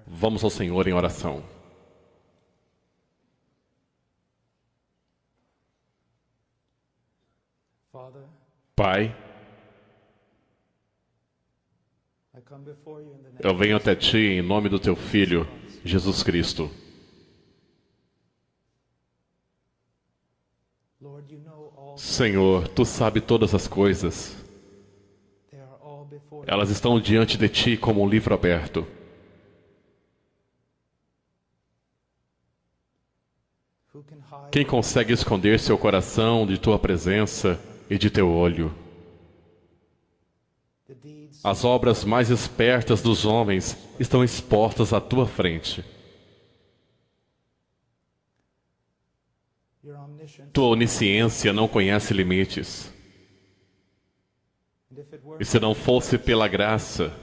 Vamos ao Senhor em oração. Pai, eu venho até Ti em nome do Teu Filho, Jesus Cristo. Senhor, Tu sabes todas as coisas. Elas estão diante de Ti como um livro aberto. Quem consegue esconder seu coração de Tua presença e de Teu olho? As obras mais espertas dos homens estão expostas à Tua frente. Tua onisciência não conhece limites. E se não fosse pela graça,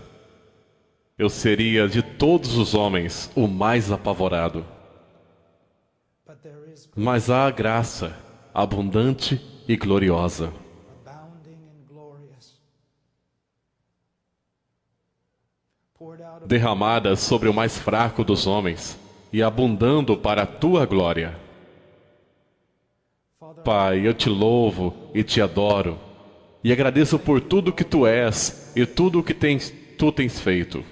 eu seria de todos os homens o mais apavorado. Mas há graça abundante e gloriosa. Derramada sobre o mais fraco dos homens e abundando para a Tua glória. Pai, eu Te louvo e Te adoro e agradeço por tudo que Tu és e tudo o que Tu tens feito.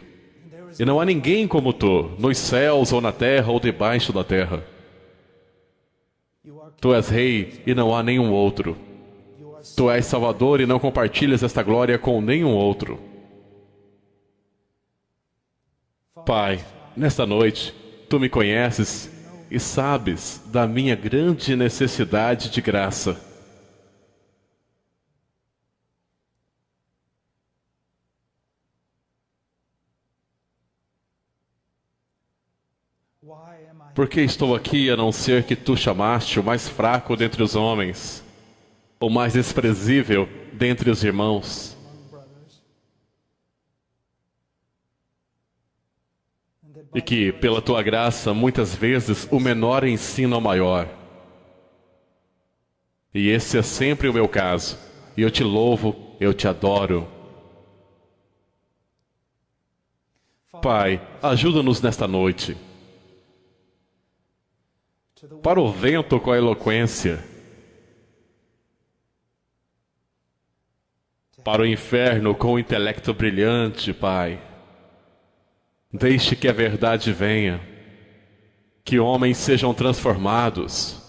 E não há ninguém como Tu, nos céus ou na terra ou debaixo da terra. Tu és Rei e não há nenhum outro. Tu és Salvador e não compartilhas esta glória com nenhum outro. Pai, nesta noite, Tu me conheces e sabes da minha grande necessidade de graça. Por que estou aqui a não ser que Tu chamaste o mais fraco dentre os homens, o mais desprezível dentre os irmãos? E que, pela Tua graça, muitas vezes o menor ensina ao maior. E esse é sempre o meu caso. E eu Te louvo, eu Te adoro. Pai, ajuda-nos nesta noite. Para o vento com a eloquência. Para o inferno com o intelecto brilhante, Pai. Deixe que a verdade venha, que homens sejam transformados.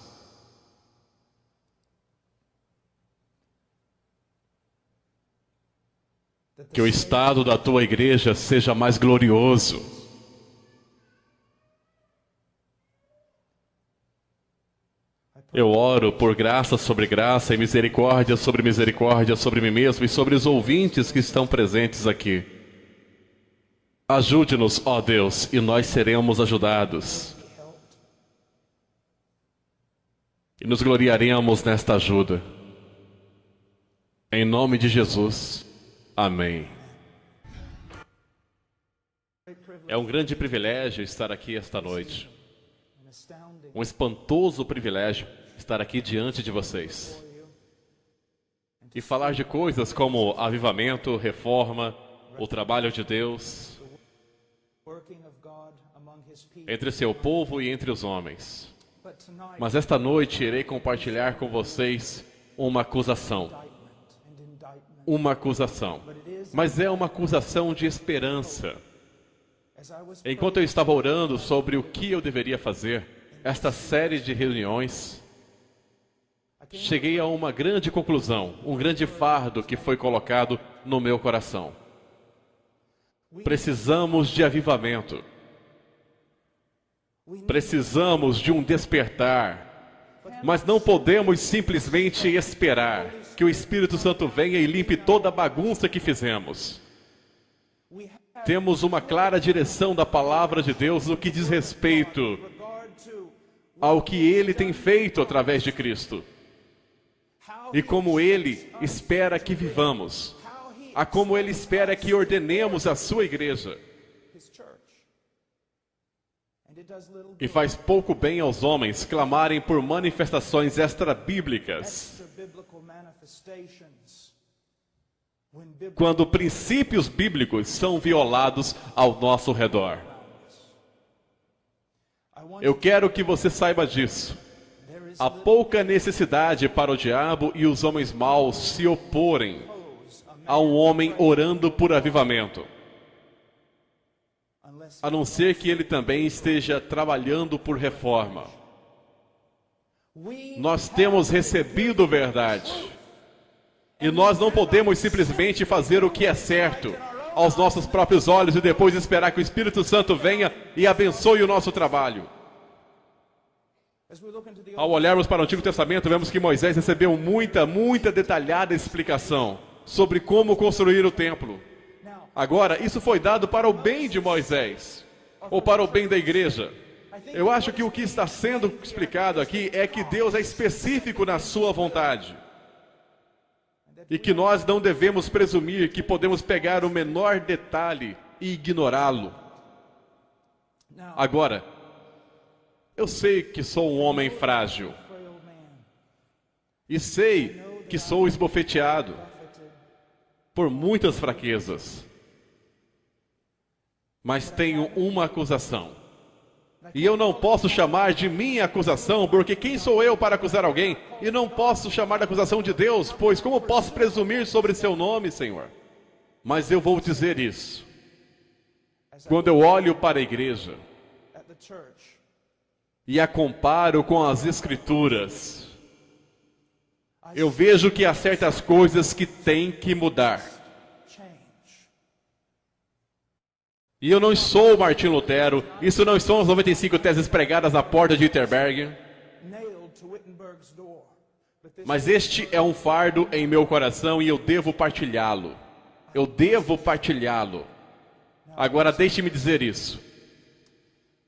Que o estado da Tua igreja seja mais glorioso. Eu oro por graça sobre graça e misericórdia sobre mim mesmo e sobre os ouvintes que estão presentes aqui. Ajude-nos, ó Deus, e nós seremos ajudados. E nos gloriaremos nesta ajuda. Em nome de Jesus. Amém. É um grande privilégio estar aqui esta noite. Um espantoso privilégio estar aqui diante de vocês. E falar de coisas como avivamento, reforma, o trabalho de Deus entre seu povo e entre os homens. Mas esta noite irei compartilhar com vocês uma acusação. Uma acusação. Mas é uma acusação de esperança. Enquanto eu estava orando sobre o que eu deveria fazer, esta série de reuniões, cheguei a uma grande conclusão, um grande fardo que foi colocado no meu coração. Precisamos de avivamento. Precisamos de um despertar. Mas não podemos simplesmente esperar que o Espírito Santo venha e limpe toda a bagunça que fizemos. Temos uma clara direção da palavra de Deus no que diz respeito ao que Ele tem feito através de Cristo. E como Ele espera que vivamos. A como Ele espera que ordenemos a sua igreja. E faz pouco bem aos homens clamarem por manifestações extra-bíblicas, quando princípios bíblicos são violados ao nosso redor. Eu quero que você saiba disso. Há pouca necessidade para o diabo e os homens maus se oporem a um homem orando por avivamento, a não ser que ele também esteja trabalhando por reforma. Nós temos recebido verdade. E nós não podemos simplesmente fazer o que é certo aos nossos próprios olhos e depois esperar que o Espírito Santo venha e abençoe o nosso trabalho. Ao olharmos para o Antigo Testamento, vemos que Moisés recebeu muita detalhada explicação sobre como construir o templo. Agora, isso foi dado para o bem de Moisés, ou para o bem da igreja. Eu acho que o que está sendo explicado aqui é que Deus é específico na sua vontade. E que nós não devemos presumir que podemos pegar o menor detalhe e ignorá-lo. Agora, eu sei que sou um homem frágil. E sei que sou esbofeteado por muitas fraquezas. Mas tenho uma acusação. E eu não posso chamar de minha acusação, porque quem sou eu para acusar alguém? E não posso chamar de acusação de Deus, pois como posso presumir sobre seu nome, Senhor? Mas eu vou dizer isso. Quando eu olho para a igreja e a comparo com as Escrituras, eu vejo que há certas coisas que têm que mudar. E eu não sou Martim Lutero, isso não são as 95 teses pregadas na porta de Wittenberg. Mas este é um fardo em meu coração e eu devo partilhá-lo. Eu devo partilhá-lo. Agora deixe-me dizer isso.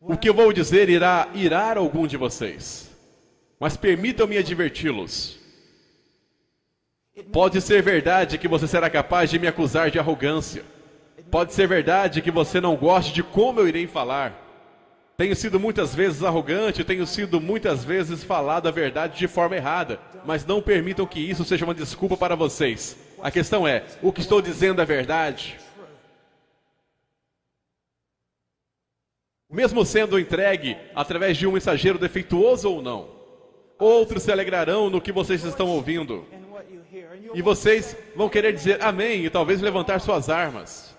O que eu vou dizer irá irar algum de vocês. Mas permitam-me adverti-los. Pode ser verdade que você será capaz de me acusar de arrogância. Pode ser verdade que você não goste de como eu irei falar. Tenho sido muitas vezes arrogante, tenho sido muitas vezes falado a verdade de forma errada. Mas não permitam que isso seja uma desculpa para vocês. A questão é, o que estou dizendo é verdade? Mesmo sendo entregue através de um mensageiro defeituoso ou não, outros se alegrarão no que vocês estão ouvindo. E vocês vão querer dizer amém e talvez levantar suas armas.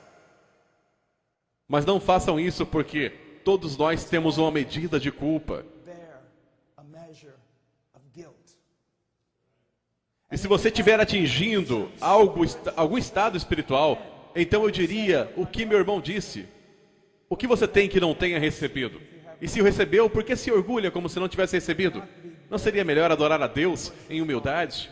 Mas não façam isso porque todos nós temos uma medida de culpa. E se você estiver atingindo algum estado espiritual, então eu diria o que meu irmão disse. O que você tem que não tenha recebido? E se o recebeu, por que se orgulha como se não tivesse recebido? Não seria melhor adorar a Deus em humildade?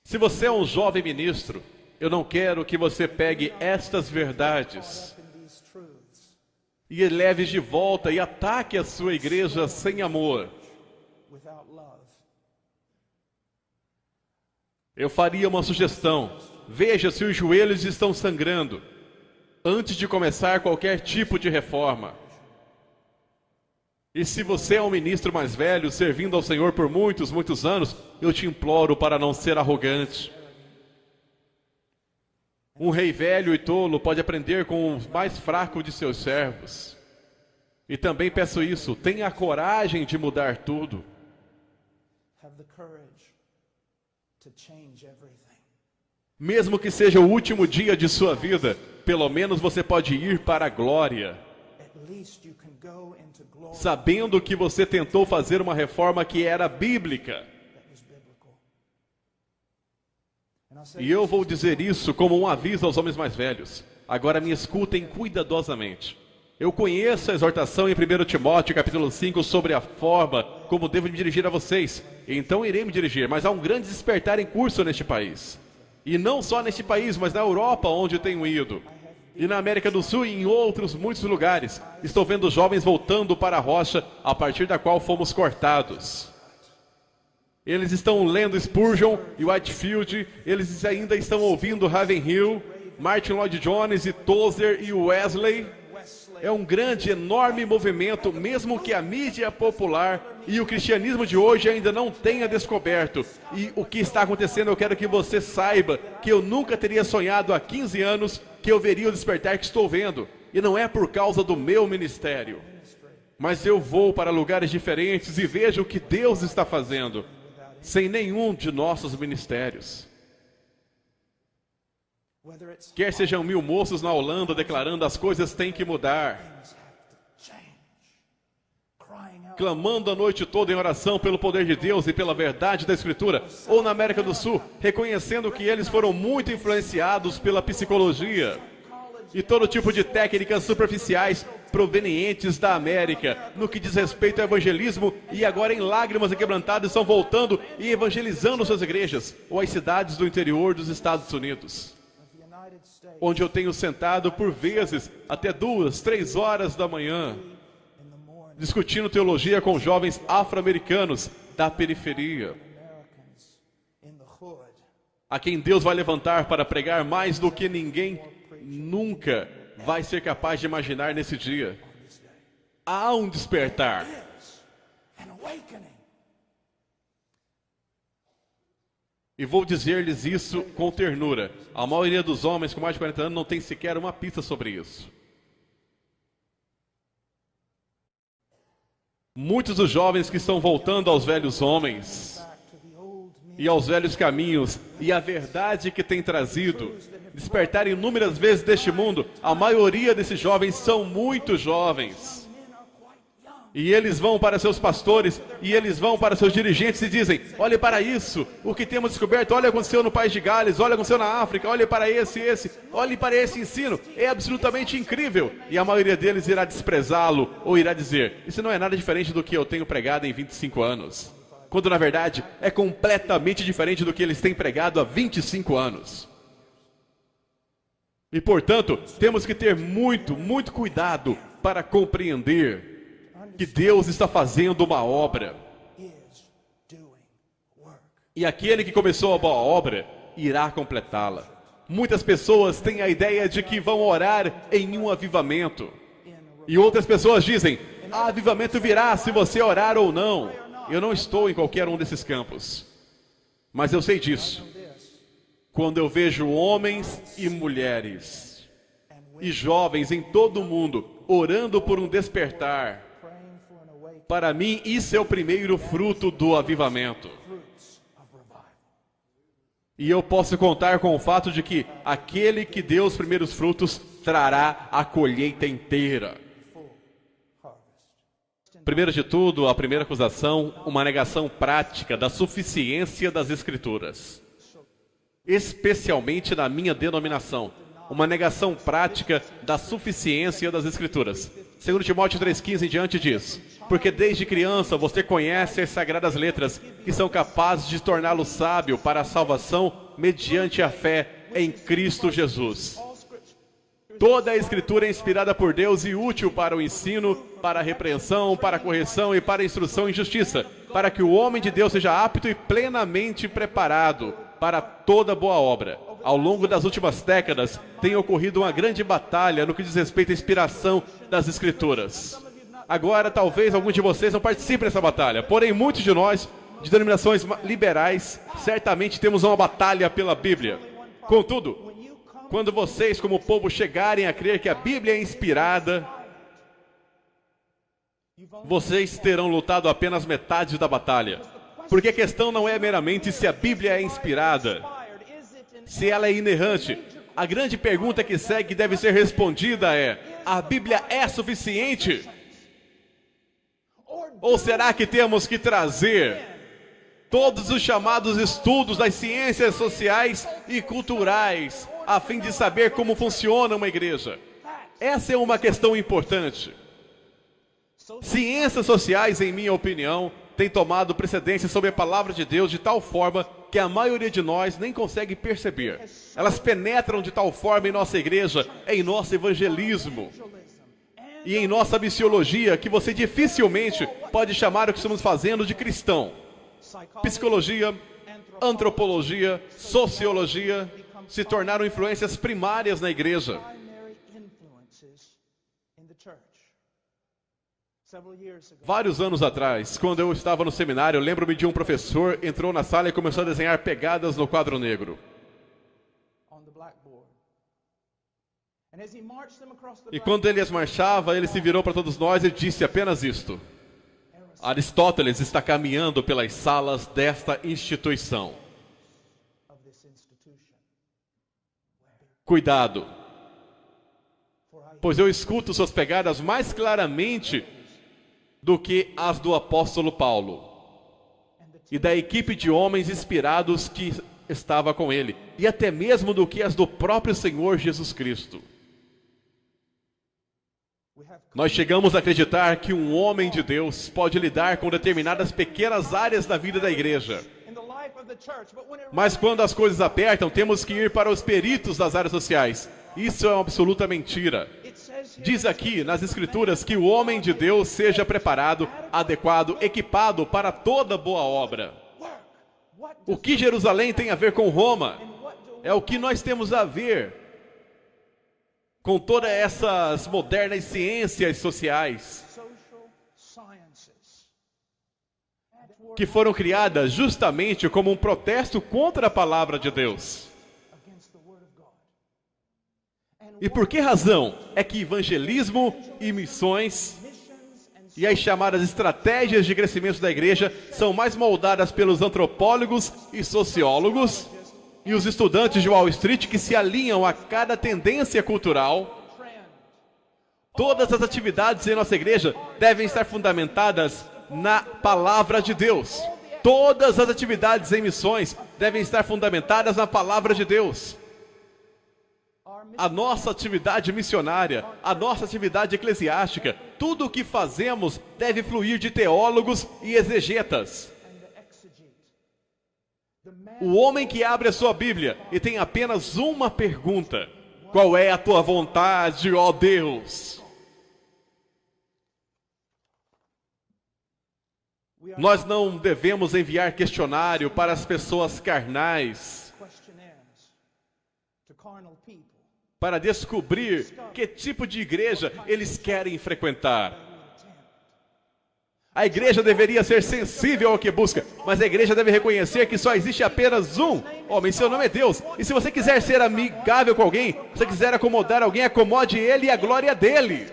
Se você é um jovem ministro, eu não quero que você pegue estas verdades e leve de volta e ataque a sua igreja sem amor. Eu faria uma sugestão. Veja se os joelhos estão sangrando antes de começar qualquer tipo de reforma. E se você é um ministro mais velho, servindo ao Senhor por muitos anos, eu te imploro para não ser arrogante. Um rei velho e tolo pode aprender com o mais fraco de seus servos. E também peço isso, tenha a coragem de mudar tudo. Mesmo que seja o último dia de sua vida, pelo menos você pode ir para a glória, sabendo que você tentou fazer uma reforma que era bíblica. E eu vou dizer isso como um aviso aos homens mais velhos. Agora me escutem cuidadosamente. Eu conheço a exortação em 1 Timóteo capítulo 5 sobre a forma como devo me dirigir a vocês. Então irei me dirigir, mas há um grande despertar em curso neste país. E não só neste país, mas na Europa, onde tenho ido. E na América do Sul e em muitos lugares. Estou vendo jovens voltando para a rocha a partir da qual fomos cortados. Eles estão lendo Spurgeon e Whitefield, eles ainda estão ouvindo Ravenhill, Martin Lloyd Jones e Tozer e Wesley. É um grande, enorme movimento, mesmo que a mídia popular e o cristianismo de hoje ainda não tenha descoberto. E o que está acontecendo, eu quero que você saiba que eu nunca teria sonhado há 15 anos que eu veria o despertar que estou vendo. E não é por causa do meu ministério. Mas eu vou para lugares diferentes e vejo o que Deus está fazendo, sem nenhum de nossos ministérios. Quer sejam 1000 moços na Holanda declarando as coisas têm que mudar, clamando a noite toda em oração pelo poder de Deus e pela verdade da Escritura, ou na América do Sul, reconhecendo que eles foram muito influenciados pela psicologia e todo tipo de técnicas superficiais provenientes da América, no que diz respeito ao evangelismo, e agora em lágrimas e quebrantadas estão voltando e evangelizando suas igrejas, ou as cidades do interior dos Estados Unidos, onde eu tenho sentado por vezes até 2, 3 horas da manhã, discutindo teologia com jovens afro-americanos da periferia, a quem Deus vai levantar para pregar mais do que ninguém nunca vai ser capaz de imaginar nesse dia. Há um despertar. E vou dizer-lhes isso com ternura. A maioria dos homens com mais de 40 anos não tem sequer uma pista sobre isso. Muitos dos jovens que estão voltando aos velhos homens e aos velhos caminhos e a verdade que tem trazido despertar inúmeras vezes deste mundo, a maioria desses jovens são muito jovens. E eles vão para seus pastores, e eles vão para seus dirigentes e dizem: olhe para isso, o que temos descoberto, olha o que aconteceu no país de Gales, olha o que aconteceu na África, olhe para olhe para esse ensino, é absolutamente incrível. E a maioria deles irá desprezá-lo, ou irá dizer: isso não é nada diferente do que eu tenho pregado em 25 anos. Quando na verdade é completamente diferente do que eles têm pregado há 25 anos. E portanto, temos que ter muito, muito cuidado para compreender que Deus está fazendo uma obra. E aquele que começou a boa obra irá completá-la. Muitas pessoas têm a ideia de que vão orar em um avivamento. E outras pessoas dizem: avivamento virá se você orar ou não. Eu não estou em qualquer um desses campos. Mas eu sei disso. Quando eu vejo homens e mulheres e jovens em todo o mundo orando por um despertar, para mim isso é o primeiro fruto do avivamento. E eu posso contar com o fato de que aquele que deu os primeiros frutos trará a colheita inteira. Primeiro de tudo, a primeira acusação, uma negação prática da suficiência das Escrituras. Especialmente na minha denominação, uma negação prática da suficiência das Escrituras. 2 Timóteo 3,15 em diante diz: porque desde criança você conhece as sagradas letras, que são capazes de torná-lo sábio para a salvação mediante a fé em Cristo Jesus. Toda a Escritura é inspirada por Deus e útil para o ensino, para a repreensão, para a correção e para a instrução em justiça, para que o homem de Deus seja apto e plenamente preparado para toda boa obra. Ao longo das últimas décadas, tem ocorrido uma grande batalha no que diz respeito à inspiração das Escrituras. Agora, talvez alguns de vocês não participem dessa batalha, porém, muitos de nós, de denominações liberais, certamente temos uma batalha pela Bíblia. Contudo, quando vocês, como povo, chegarem a crer que a Bíblia é inspirada, vocês terão lutado apenas metade da batalha. Porque a questão não é meramente se a Bíblia é inspirada, se ela é inerrante. A grande pergunta que segue deve ser respondida é: a Bíblia é suficiente? Ou será que temos que trazer todos os chamados estudos das ciências sociais e culturais a fim de saber como funciona uma igreja? Essa é uma questão importante. Ciências sociais, em minha opinião, têm tomado precedência sobre a palavra de Deus de tal forma que a maioria de nós nem consegue perceber. Elas penetram de tal forma em nossa igreja, em nosso evangelismo e em nossa missiologia, que você dificilmente pode chamar o que estamos fazendo de cristão. Psicologia, antropologia, sociologia se tornaram influências primárias na igreja. Vários anos atrás, quando eu estava no seminário, eu lembro-me de um professor entrou na sala e começou a desenhar pegadas no quadro negro. E quando ele as marchava, ele se virou para todos nós e disse apenas isto: Aristóteles está caminhando pelas salas desta instituição. Cuidado, pois eu escuto suas pegadas mais claramente do que as do apóstolo Paulo e da equipe de homens inspirados que estava com ele, e até mesmo do que as do próprio Senhor Jesus Cristo. Nós chegamos a acreditar que um homem de Deus pode lidar com determinadas pequenas áreas da vida da igreja. Mas quando as coisas apertam, temos que ir para os peritos das áreas sociais. Isso é uma absoluta mentira. Diz aqui nas Escrituras que o homem de Deus seja preparado, adequado, equipado para toda boa obra. O que Jerusalém tem a ver com Roma? É o que nós temos a ver com todas essas modernas ciências sociais que foram criadas justamente como um protesto contra a palavra de Deus. E por que razão é que evangelismo e missões e as chamadas estratégias de crescimento da igreja são mais moldadas pelos antropólogos e sociólogos e os estudantes de Wall Street que se alinham a cada tendência cultural? Todas as atividades em nossa igreja devem estar fundamentadas na palavra de Deus. Todas as atividades em missões devem estar fundamentadas na palavra de Deus. A nossa atividade missionária, a nossa atividade eclesiástica, tudo o que fazemos deve fluir de teólogos e exegetas. O homem que abre a sua Bíblia e tem apenas uma pergunta: qual é a tua vontade, ó Deus? Nós não devemos enviar questionário para as pessoas carnais para descobrir que tipo de igreja eles querem frequentar. A igreja deveria ser sensível ao que busca, mas a igreja deve reconhecer que só existe apenas um homem, seu nome é Deus. E se você quiser ser amigável com alguém, se você quiser acomodar alguém, acomode ele e a glória dele.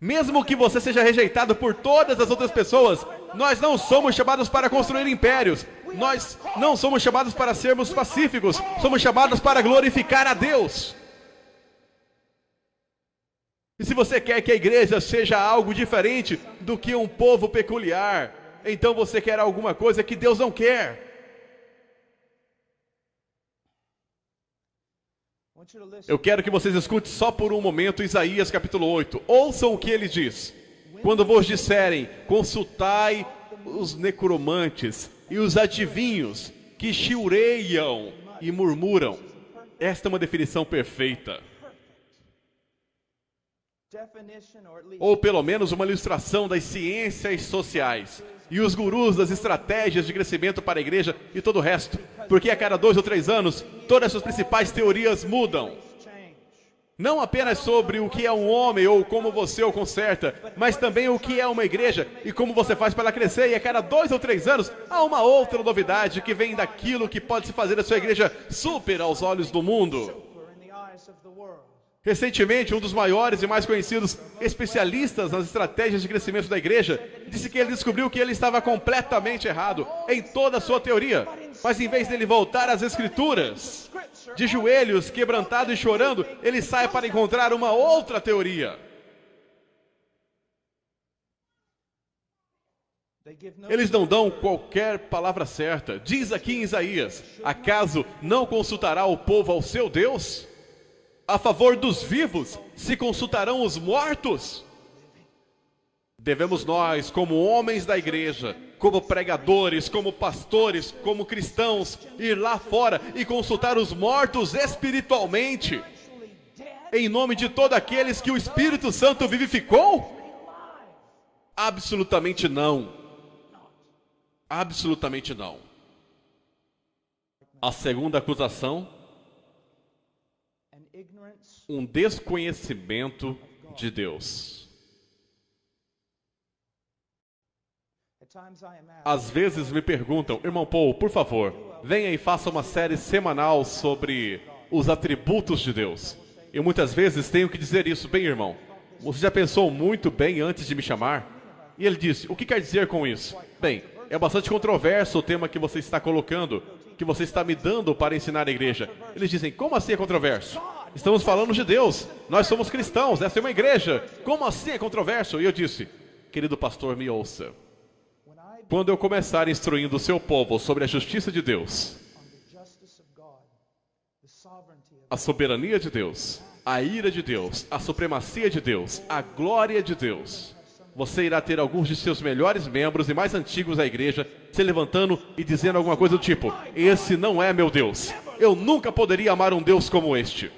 Mesmo que você seja rejeitado por todas as outras pessoas, nós não somos chamados para construir impérios. Nós não somos chamados para sermos pacíficos. Somos chamados para glorificar a Deus. E se você quer que a igreja seja algo diferente do que um povo peculiar, então você quer alguma coisa que Deus não quer. Eu quero que vocês escutem só por um momento Isaías capítulo 8. Ouçam o que ele diz. Quando vos disserem, consultai os necromantes e os adivinhos que chiureiam e murmuram. Esta é uma definição perfeita. Ou pelo menos uma ilustração das ciências sociais e os gurus das estratégias de crescimento para a igreja e todo o resto. Porque a cada 2 ou 3 anos, todas as suas principais teorias mudam. Não apenas sobre o que é um homem ou como você o conserta, mas também o que é uma igreja e como você faz para ela crescer. E a cada 2 ou 3 anos, há uma outra novidade que vem daquilo que pode se fazer da sua igreja super aos olhos do mundo. Recentemente, um dos maiores e mais conhecidos especialistas nas estratégias de crescimento da igreja disse que ele descobriu que ele estava completamente errado em toda a sua teoria. Mas em vez dele voltar às escrituras, de joelhos, quebrantado e chorando, ele sai para encontrar uma outra teoria. Eles não dão qualquer palavra certa. Diz aqui em Isaías: acaso não consultará o povo ao seu Deus? A favor dos vivos se consultarão os mortos? Devemos nós, como homens da igreja, como pregadores, como pastores, como cristãos, ir lá fora e consultar os mortos espiritualmente, em nome de todos aqueles que o Espírito Santo vivificou? Absolutamente não. Absolutamente não. A segunda acusação: um desconhecimento de Deus. Às vezes me perguntam: irmão Paul, por favor, venha e faça uma série semanal sobre os atributos de Deus. Eu muitas vezes tenho que dizer isso. Bem, irmão, você já pensou muito bem antes de me chamar? E ele disse, o que quer dizer com isso? Bem, é bastante controverso o tema que você está colocando, que você está me dando para ensinar a igreja. Eles dizem, como assim é controverso? Estamos falando de Deus, nós somos cristãos, essa é uma igreja. Como assim é controverso? E eu disse, querido pastor, me ouça. Quando eu começar instruindo o seu povo sobre a justiça de Deus, a soberania de Deus, a ira de Deus, a supremacia de Deus, a glória de Deus, você irá ter alguns de seus melhores membros e mais antigos da igreja se levantando e dizendo alguma coisa do tipo, esse não é meu Deus, eu nunca poderia amar um Deus como este,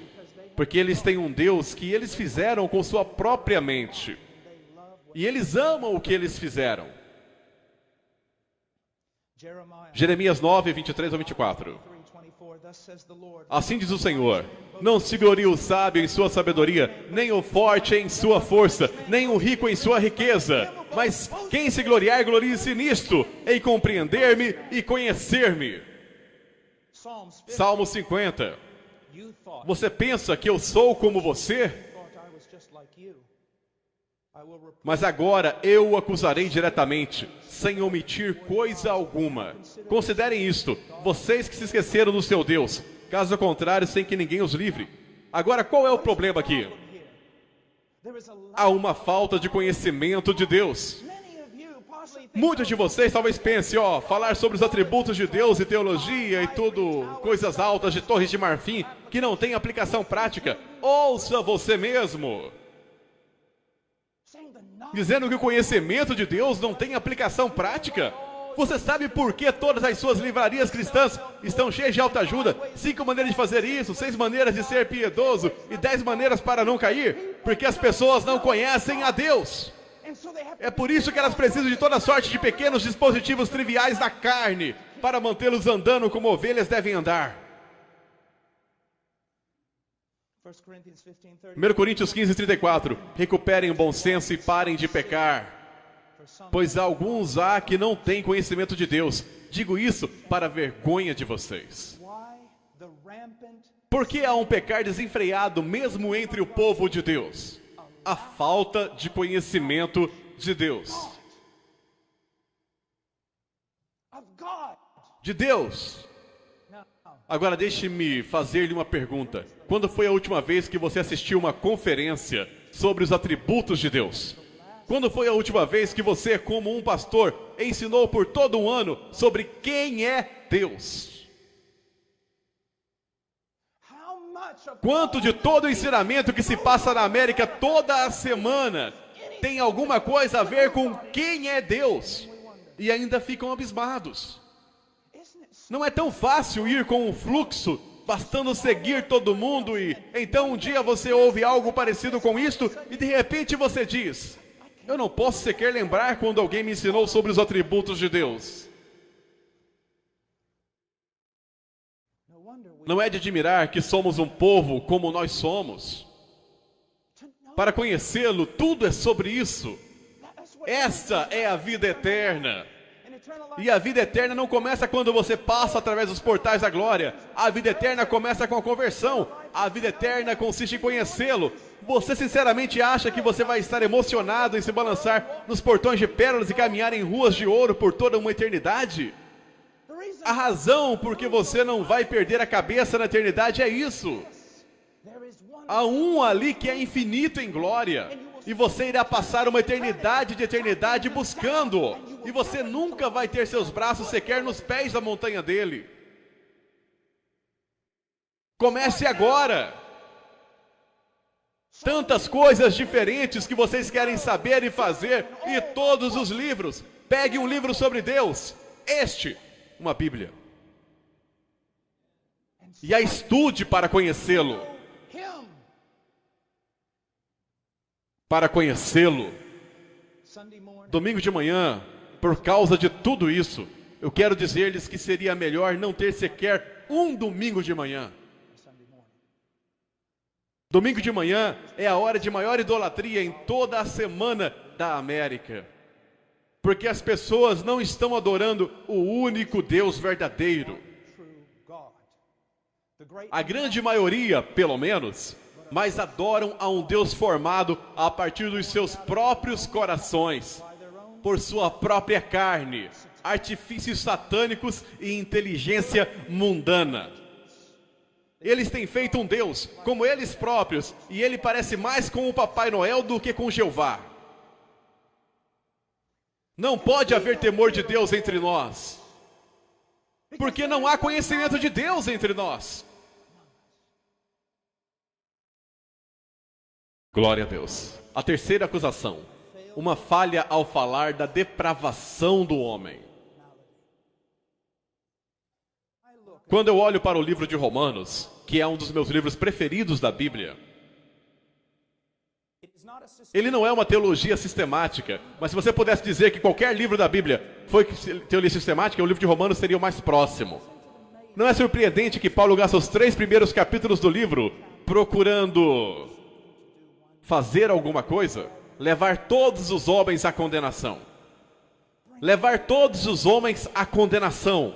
porque eles têm um Deus que eles fizeram com sua própria mente, e eles amam o que eles fizeram. Jeremias 9, 23 ao 24. Assim diz o Senhor, não se glorie o sábio em sua sabedoria, nem o forte em sua força, nem o rico em sua riqueza, mas quem se gloriar, glorie-se nisto, em compreender-me e conhecer-me. Salmo 50. Você pensa que eu sou como você? Mas agora eu o acusarei diretamente, sem omitir coisa alguma. Considerem isto, vocês que se esqueceram do seu Deus, caso contrário, sem que ninguém os livre. Agora, qual é o problema aqui? Há uma falta de conhecimento de Deus. Muitos de vocês talvez pensem, falar sobre os atributos de Deus e teologia e tudo, coisas altas de torres de marfim, que não tem aplicação prática. Ouça você mesmo. Dizendo que o conhecimento de Deus não tem aplicação prática. Você sabe por que todas as suas livrarias cristãs estão cheias de autoajuda? 5 maneiras de fazer isso, 6 maneiras de ser piedoso e 10 maneiras para não cair? Porque as pessoas não conhecem a Deus. É por isso que elas precisam de toda sorte de pequenos dispositivos triviais da carne para mantê-los andando como ovelhas devem andar. 1 Coríntios 15, 34. Recuperem o bom senso e parem de pecar, pois alguns há que não têm conhecimento de Deus. Digo isso para a vergonha de vocês. Por que há um pecar desenfreado mesmo entre o povo de Deus? A falta de conhecimento de Deus. De Deus. Agora deixe-me fazer-lhe uma pergunta. Quando foi a última vez que você assistiu uma conferência sobre os atributos de Deus? Quando foi a última vez que você, como um pastor, ensinou por todo um ano sobre quem é Deus? Quanto de todo o ensinamento que se passa na América toda a semana tem alguma coisa a ver com quem é Deus? E ainda ficam abismados. Não é tão fácil ir com o fluxo, bastando seguir todo mundo e então um dia você ouve algo parecido com isto e de repente você diz, eu não posso sequer lembrar quando alguém me ensinou sobre os atributos de Deus. Não é de admirar que somos um povo como nós somos. Para conhecê-lo, tudo é sobre isso. Esta é a vida eterna. E a vida eterna não começa quando você passa através dos portais da glória. A vida eterna começa com a conversão. A vida eterna consiste em conhecê-lo. Você sinceramente acha que você vai estar emocionado em se balançar nos portões de pérolas e caminhar em ruas de ouro por toda uma eternidade? A razão por que você não vai perder a cabeça na eternidade é isso. Há um ali que é infinito em glória. E você irá passar uma eternidade de eternidade buscando-o. E você nunca vai ter seus braços sequer nos pés da montanha dele. Comece agora. Tantas coisas diferentes que vocês querem saber e fazer. E todos os livros. Pegue um livro sobre Deus. Uma Bíblia. E a estude para conhecê-lo. Para conhecê-lo. Domingo de manhã, por causa de tudo isso, eu quero dizer-lhes que seria melhor não ter sequer um domingo de manhã. Domingo de manhã é a hora de maior idolatria em toda a semana da América. Porque as pessoas não estão adorando o único Deus verdadeiro. A grande maioria, pelo menos, mas adoram a um Deus formado a partir dos seus próprios corações, por sua própria carne, artifícios satânicos e inteligência mundana. Eles têm feito um Deus como eles próprios, e ele parece mais com o Papai Noel do que com Jeová. Não pode haver temor de Deus entre nós, porque não há conhecimento de Deus entre nós. Glória a Deus. A terceira acusação: uma falha ao falar da depravação do homem. Quando eu olho para o livro de Romanos, que é um dos meus livros preferidos da Bíblia, ele não é uma teologia sistemática, mas se você pudesse dizer que qualquer livro da Bíblia foi teologia sistemática, o livro de Romanos seria o mais próximo. Não é surpreendente que Paulo gasta os 3 primeiros capítulos do livro procurando fazer alguma coisa? Levar todos os homens à condenação. Levar todos os homens à condenação.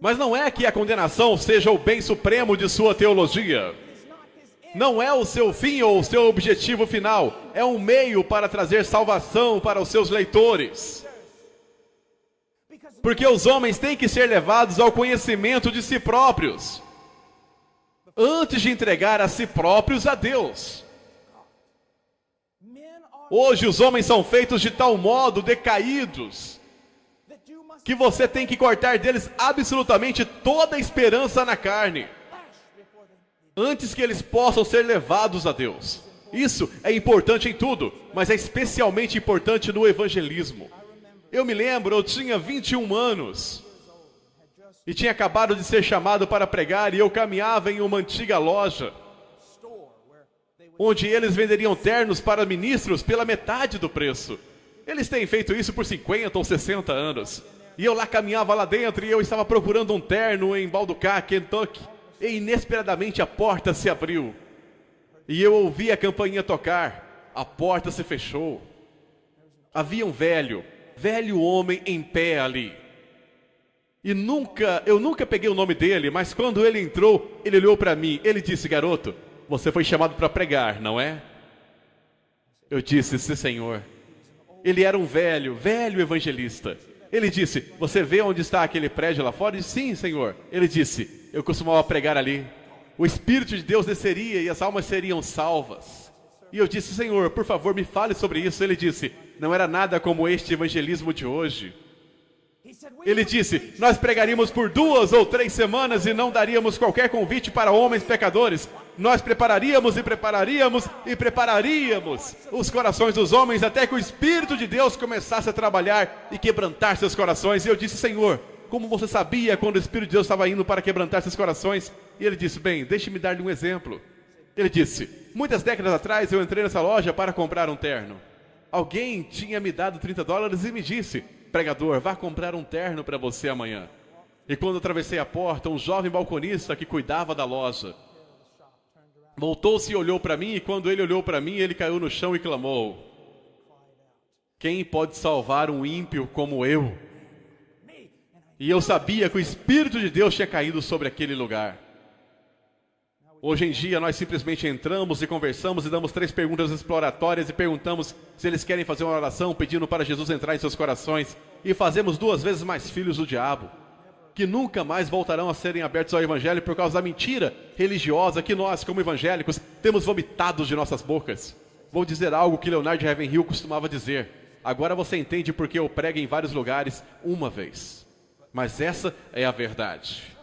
Mas não é que a condenação seja o bem supremo de sua teologia. Não é o seu fim ou o seu objetivo final. É um meio para trazer salvação para os seus leitores. Porque os homens têm que ser levados ao conhecimento de si próprios, antes de entregar a si próprios a Deus. Hoje os homens são feitos de tal modo decaídos que você tem que cortar deles absolutamente toda a esperança na carne, antes que eles possam ser levados a Deus. Isso é importante em tudo, mas é especialmente importante no evangelismo. Eu me lembro, eu tinha 21 anos e tinha acabado de ser chamado para pregar, e eu caminhava em uma antiga loja onde eles venderiam ternos para ministros pela metade do preço. Eles têm feito isso por 50 ou 60 anos. E eu lá caminhava lá dentro e eu estava procurando um terno em Balducá, Kentucky. E inesperadamente a porta se abriu. E eu ouvi a campainha tocar. A porta se fechou. Havia um velho homem em pé ali. E eu nunca peguei o nome dele, mas quando ele entrou, ele olhou para mim. Ele disse: garoto, você foi chamado para pregar, não é? Eu disse: sim, senhor. Ele era um velho evangelista. Ele disse: você vê onde está aquele prédio lá fora? Eu disse: sim, senhor. Ele disse: eu costumava pregar ali. O Espírito de Deus desceria e as almas seriam salvas. E eu disse: senhor, por favor, me fale sobre isso. Ele disse: não era nada como este evangelismo de hoje. Ele disse: nós pregaríamos por 2 ou 3 semanas e não daríamos qualquer convite para homens pecadores. Nós prepararíamos os corações dos homens até que o Espírito de Deus começasse a trabalhar e quebrantar seus corações. E eu disse: senhor, como você sabia quando o Espírito de Deus estava indo para quebrantar seus corações? E ele disse: bem, deixe-me dar-lhe um exemplo. Ele disse: muitas décadas atrás eu entrei nessa loja para comprar um terno. Alguém tinha me dado $30 e me disse: pregador, vá comprar um terno para você amanhã. E quando eu atravessei a porta, um jovem balconista que cuidava da loja voltou-se e olhou para mim, e quando ele olhou para mim, ele caiu no chão e clamou: quem pode salvar um ímpio como eu? E eu sabia que o Espírito de Deus tinha caído sobre aquele lugar. Hoje em dia nós simplesmente entramos e conversamos e damos 3 perguntas exploratórias e perguntamos se eles querem fazer uma oração pedindo para Jesus entrar em seus corações, e fazemos 2 vezes mais filhos do diabo, que nunca mais voltarão a serem abertos ao Evangelho por causa da mentira religiosa que nós, como evangélicos, temos vomitado de nossas bocas. Vou dizer algo que Leonard Ravenhill costumava dizer: agora você entende porque eu prego em vários lugares uma vez, mas essa é a verdade.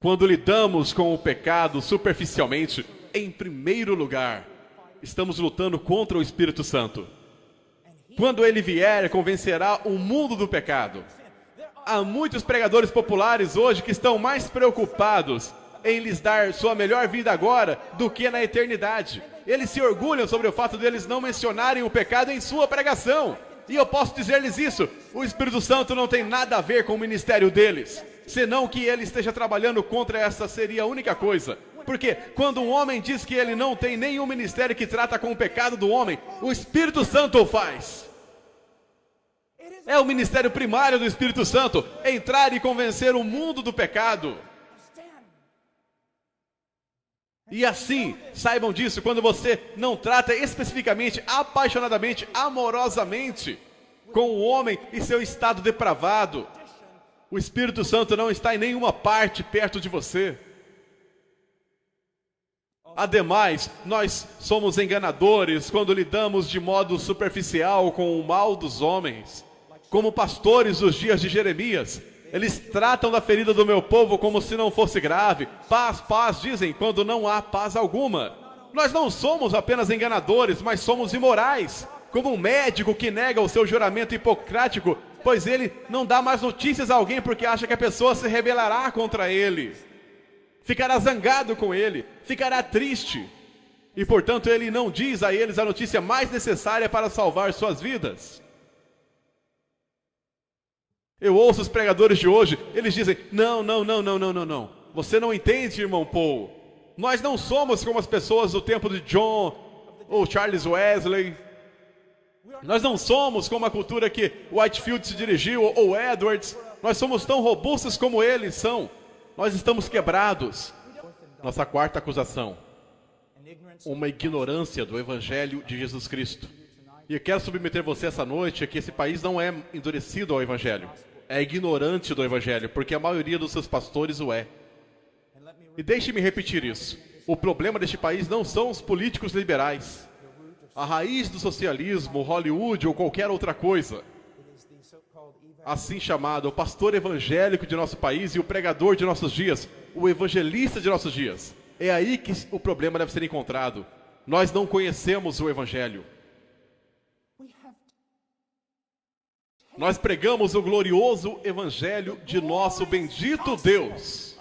Quando lidamos com o pecado superficialmente, em primeiro lugar, estamos lutando contra o Espírito Santo. Quando ele vier, convencerá o mundo do pecado. Há muitos pregadores populares hoje que estão mais preocupados em lhes dar sua melhor vida agora do que na eternidade. Eles se orgulham sobre o fato de eles não mencionarem o pecado em sua pregação. E eu posso dizer-lhes isso: o Espírito Santo não tem nada a ver com o ministério deles, senão que ele esteja trabalhando contra essa seria a única coisa. Porque quando um homem diz que ele não tem nenhum ministério que trata com o pecado do homem, o Espírito Santo o faz. É o ministério primário do Espírito Santo, entrar e convencer o mundo do pecado. E assim, saibam disso, quando você não trata especificamente, apaixonadamente, amorosamente com o homem e seu estado depravado, o Espírito Santo não está em nenhuma parte perto de você. Ademais, nós somos enganadores quando lidamos de modo superficial com o mal dos homens. Como pastores dos dias de Jeremias, eles tratam da ferida do meu povo como se não fosse grave. Paz, paz, dizem, quando não há paz alguma. Nós não somos apenas enganadores, mas somos imorais. Como um médico que nega o seu juramento hipocrático, pois ele não dá mais notícias a alguém porque acha que a pessoa se rebelará contra ele. Ficará zangado com ele, ficará triste. E portanto ele não diz a eles a notícia mais necessária para salvar suas vidas. Eu ouço os pregadores de hoje, eles dizem, não. Você não entende, irmão Paul. Nós não somos como as pessoas do tempo de John ou Charles Wesley. Nós não somos como a cultura que Whitefield se dirigiu ou Edwards. Nós somos tão robustos como eles são. Nós estamos quebrados. Nossa quarta acusação. Uma ignorância do Evangelho de Jesus Cristo. E eu quero submeter você essa noite a que esse país não é endurecido ao Evangelho. É ignorante do Evangelho, porque a maioria dos seus pastores o é. E deixe-me repetir isso. O problema deste país não são os políticos liberais. A raiz do socialismo, Hollywood ou qualquer outra coisa. Assim chamado, o pastor evangélico de nosso país e o pregador de nossos dias, o evangelista de nossos dias. É aí que o problema deve ser encontrado. Nós não conhecemos o Evangelho. Nós pregamos o glorioso Evangelho de nosso bendito Deus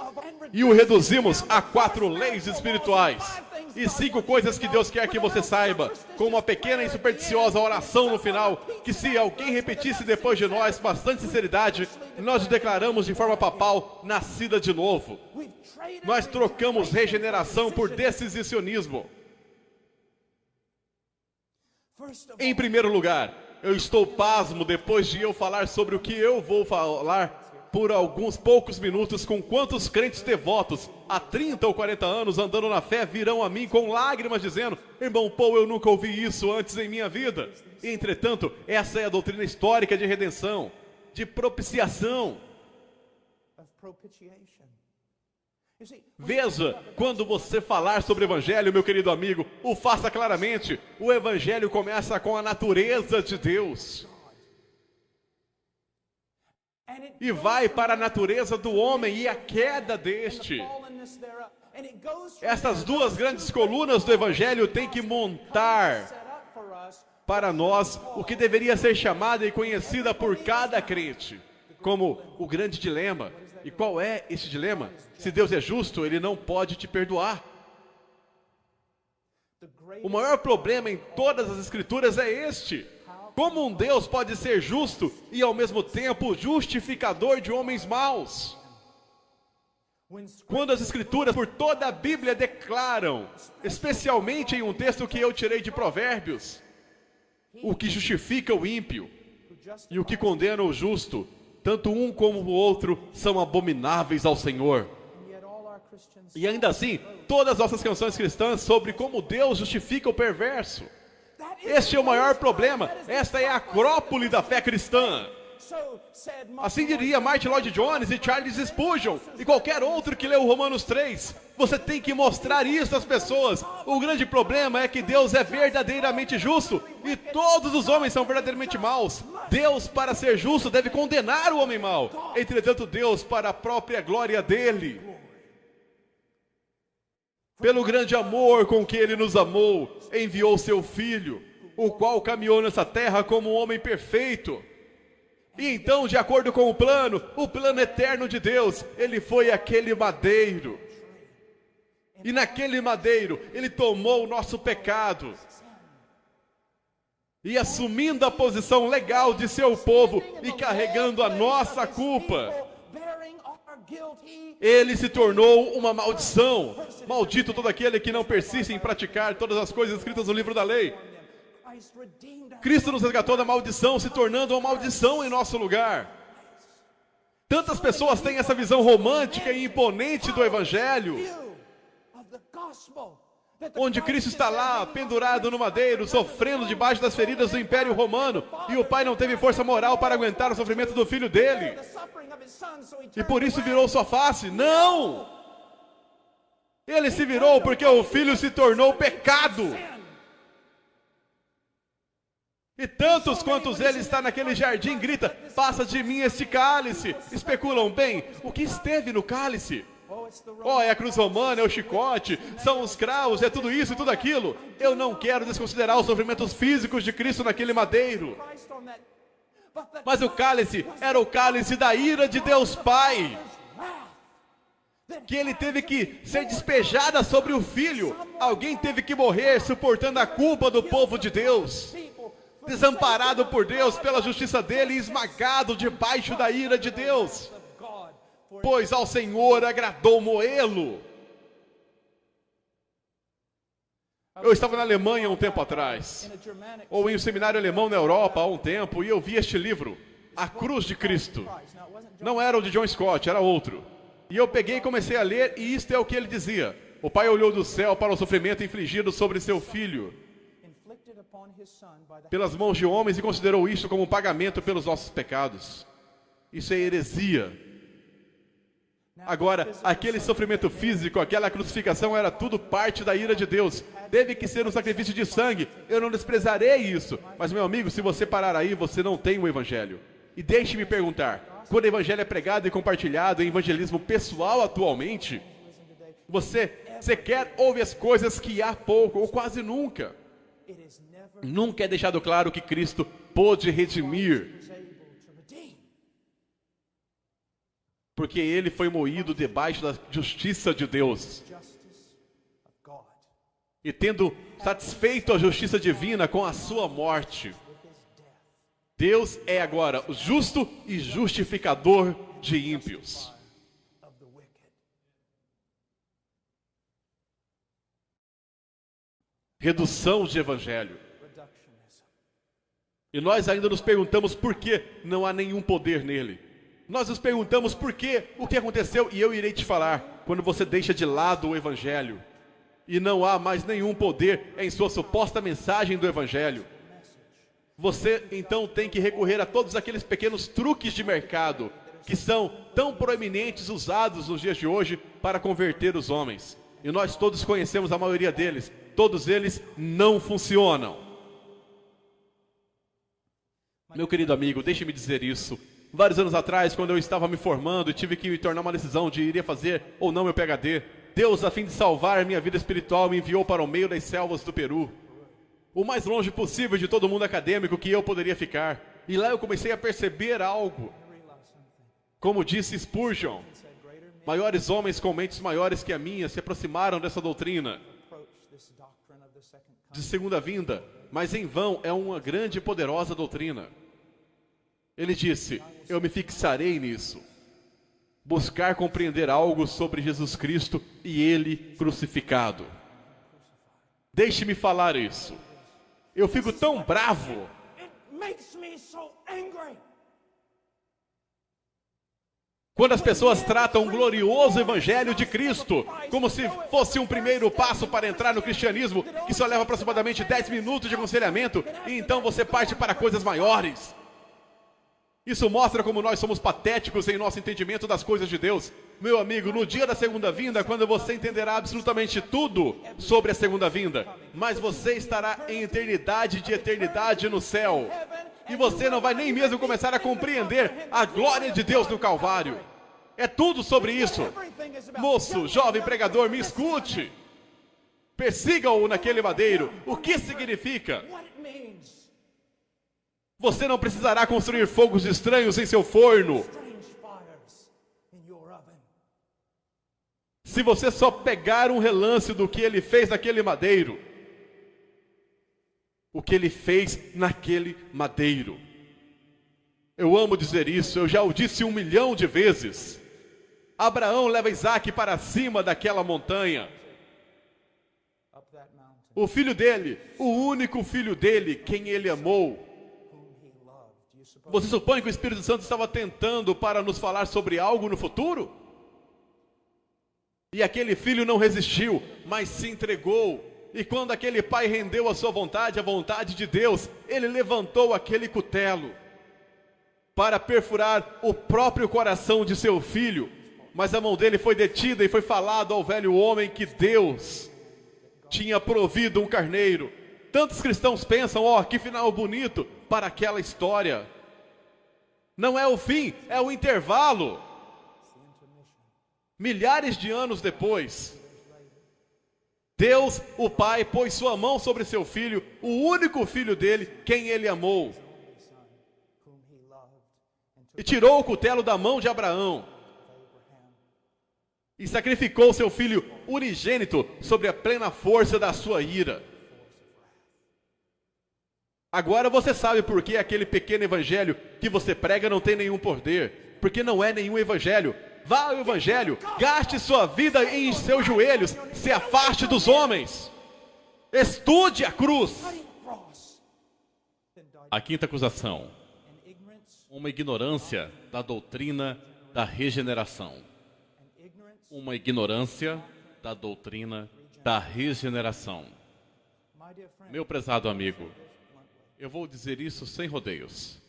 e o reduzimos a 4 leis espirituais e 5 coisas que Deus quer que você saiba, com uma pequena e supersticiosa oração no final, que se alguém repetisse depois de nós com bastante sinceridade, nós o declaramos de forma papal, nascida de novo. Nós trocamos regeneração por decisionismo. Em primeiro lugar, eu estou pasmo depois de eu falar sobre o que eu vou falar por alguns poucos minutos com quantos crentes devotos há 30 ou 40 anos andando na fé virão a mim com lágrimas dizendo: irmão Paul, eu nunca ouvi isso antes em minha vida. Entretanto, essa é a doutrina histórica de redenção, de propiciação. Veja, quando você falar sobre o Evangelho, meu querido amigo, o faça claramente. O Evangelho começa com a natureza de Deus e vai para a natureza do homem e a queda deste. Essas duas grandes colunas do Evangelho têm que montar para nós o que deveria ser chamada e conhecida por cada crente como o grande dilema. E qual é esse dilema? Se Deus é justo, Ele não pode te perdoar. O maior problema em todas as Escrituras é este: como um Deus pode ser justo e ao mesmo tempo justificador de homens maus? Quando as Escrituras por toda a Bíblia declaram, especialmente em um texto que eu tirei de Provérbios, o que justifica o ímpio e o que condena o justo, tanto um como o outro são abomináveis ao Senhor. E ainda assim, todas as nossas canções cristãs sobre como Deus justifica o perverso. Este é o maior problema. Esta é a acrópole da fé cristã. Assim diria Martin Lloyd Jones e Charles Spurgeon e qualquer outro que leu Romanos 3. Você tem que mostrar isso às pessoas. O grande problema é que Deus é verdadeiramente justo e todos os homens são verdadeiramente maus. Deus, para ser justo, deve condenar o homem mau. Entretanto, Deus, para a própria glória dele, pelo grande amor com que Ele nos amou, enviou seu Filho, o qual caminhou nessa terra como um homem perfeito. E então, de acordo com o plano eterno de Deus, Ele foi aquele madeiro. E naquele madeiro, Ele tomou o nosso pecado. E assumindo a posição legal de seu povo e carregando a nossa culpa, Ele se tornou uma maldição. Maldito todo aquele que não persiste em praticar todas as coisas escritas no livro da lei. Cristo nos resgatou da maldição, se tornando uma maldição em nosso lugar. Tantas pessoas têm essa visão romântica e imponente do Evangelho, onde Cristo está lá, pendurado no madeiro, sofrendo debaixo das feridas do Império Romano, e o Pai não teve força moral para aguentar o sofrimento do Filho dele, e por isso virou sua face. Não! Ele se virou porque o Filho se tornou pecado. E tantos quantos ele está naquele jardim, grita, passa de mim este cálice. Especulam, bem, o que esteve no cálice? Oh, é a cruz romana, é o chicote, são os cravos, é tudo isso e tudo aquilo. Eu não quero desconsiderar os sofrimentos físicos de Cristo naquele madeiro. Mas o cálice era o cálice da ira de Deus Pai, que ele teve que ser despejada sobre o Filho. Alguém teve que morrer suportando a culpa do povo de Deus, desamparado por Deus pela justiça dele e esmagado debaixo da ira de Deus, pois ao Senhor agradou moê-lo. Eu estava na Alemanha um tempo atrás, ou em um seminário alemão na Europa há um tempo, e eu vi este livro, A Cruz de Cristo. Não era o de John Scott, era outro. E eu peguei e comecei a ler, e isto é o que ele dizia. O Pai olhou do céu para o sofrimento infligido sobre seu Filho pelas mãos de homens e considerou isto como um pagamento pelos nossos pecados. Isso é heresia. Agora, aquele sofrimento físico, aquela crucificação era tudo parte da ira de Deus. Teve que ser um sacrifício de sangue. Eu não desprezarei isso. Mas, meu amigo, se você parar aí, você não tem o Evangelho. E deixe-me perguntar, quando o Evangelho é pregado e compartilhado em evangelismo pessoal atualmente, você sequer ouve as coisas que há pouco ou quase nunca. Nunca é deixado claro que Cristo pôde redimir, porque ele foi moído debaixo da justiça de Deus. E tendo satisfeito a justiça divina com a sua morte, Deus é agora o justo e justificador de ímpios. Redução de evangelho. E nós ainda nos perguntamos por que não há nenhum poder nele. Nós nos perguntamos por que, o que aconteceu, e eu irei te falar, quando você deixa de lado o evangelho, e não há mais nenhum poder em sua suposta mensagem do evangelho, você então tem que recorrer a todos aqueles pequenos truques de mercado, que são tão proeminentes usados nos dias de hoje para converter os homens. E nós todos conhecemos a maioria deles. Todos eles não funcionam. Meu querido amigo, deixe-me dizer isso. Vários anos atrás, quando eu estava me formando e tive que me tornar uma decisão de iria fazer ou não meu PhD, Deus, a fim de salvar a minha vida espiritual, me enviou para o meio das selvas do Peru, o mais longe possível de todo mundo acadêmico que eu poderia ficar. E lá eu comecei a perceber algo. Como disse Spurgeon, maiores homens com mentes maiores que a minha se aproximaram dessa doutrina de segunda vinda, mas em vão, é uma grande e poderosa doutrina. Ele disse, eu me fixarei nisso. Buscar compreender algo sobre Jesus Cristo e Ele crucificado. Deixe-me falar isso. Eu fico tão bravo. Quando as pessoas tratam o glorioso Evangelho de Cristo como se fosse um primeiro passo para entrar no cristianismo, que só leva aproximadamente 10 minutos de aconselhamento, e então você parte para coisas maiores. Isso mostra como nós somos patéticos em nosso entendimento das coisas de Deus. Meu amigo, no dia da segunda vinda, quando você entenderá absolutamente tudo sobre a segunda vinda, mas você estará em eternidade de eternidade no céu. E você não vai nem mesmo começar a compreender a glória de Deus no Calvário. É tudo sobre isso. Moço, jovem pregador, me escute. Persiga-o naquele madeiro. O que significa? Você não precisará construir fogos estranhos em seu forno. Se você só pegar um relance do que ele fez naquele madeiro. O que ele fez naquele madeiro. Eu amo dizer isso, eu já o disse 1 milhão de vezes. Abraão leva Isaac para cima daquela montanha. O filho dele, o único filho dele, quem ele amou. Você supõe que o Espírito Santo estava tentando para nos falar sobre algo no futuro? E aquele filho não resistiu, mas se entregou. E quando aquele pai rendeu a sua vontade, a vontade de Deus, ele levantou aquele cutelo para perfurar o próprio coração de seu filho. Mas a mão dele foi detida e foi falado ao velho homem que Deus tinha provido um carneiro. Tantos cristãos pensam, que final bonito para aquela história. Não é o fim, é o intervalo. Milhares de anos depois, Deus, o Pai, pôs sua mão sobre seu filho, o único filho dele, quem ele amou. E tirou o cutelo da mão de Abraão. E sacrificou seu filho unigênito sobre a plena força da sua ira. Agora você sabe por que aquele pequeno evangelho que você prega não tem nenhum poder. Porque não é nenhum evangelho. Vá ao evangelho, gaste sua vida em seus joelhos, se afaste dos homens. Estude a cruz. A quinta acusação. Uma ignorância da doutrina da regeneração. Uma ignorância da doutrina da regeneração. Meu prezado amigo, eu vou dizer isso sem rodeios.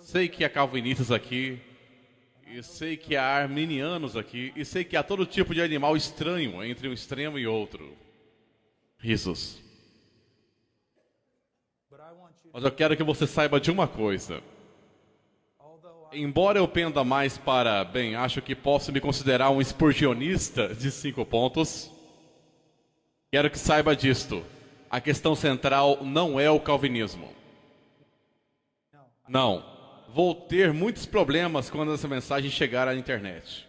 Sei que há calvinistas aqui, e sei que há arminianos aqui, e sei que há todo tipo de animal estranho entre um extremo e outro. Risos. Mas eu quero que você saiba de uma coisa. Embora eu penda mais para, acho que posso me considerar um spurgeonista de 5 pontos, quero que saiba disto. A questão central não é o calvinismo. Não. Vou ter muitos problemas quando essa mensagem chegar à internet.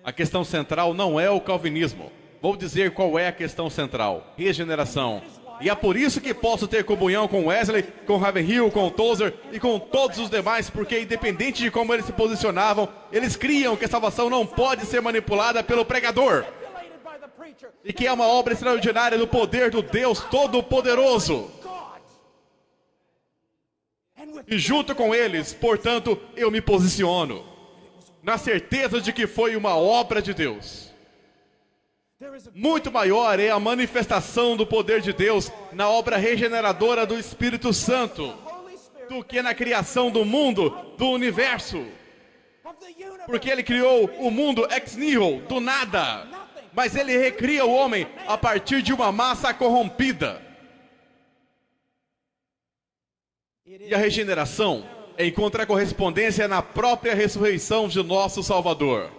A questão central não é o calvinismo. Vou dizer qual é a questão central. Regeneração. E é por isso que posso ter comunhão com Wesley, com Ravenhill, com Tozer e com todos os demais, porque independente de como eles se posicionavam, eles criam que a salvação não pode ser manipulada pelo pregador. E que é uma obra extraordinária do poder do Deus Todo-Poderoso. E junto com eles, portanto, eu me posiciono na certeza de que foi uma obra de Deus. Muito maior é a manifestação do poder de Deus na obra regeneradora do Espírito Santo do que na criação do mundo, do universo. Porque ele criou o mundo ex nihilo, do nada. Mas ele recria o homem a partir de uma massa corrompida. E a regeneração encontra correspondência na própria ressurreição de nosso Salvador.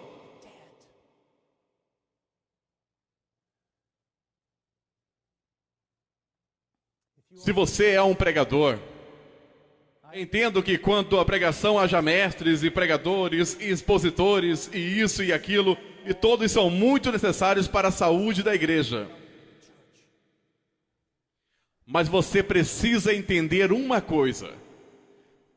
Se você é um pregador, entendo que quanto à pregação haja mestres e pregadores e expositores e isso e aquilo, e todos são muito necessários para a saúde da igreja. Mas você precisa entender uma coisa.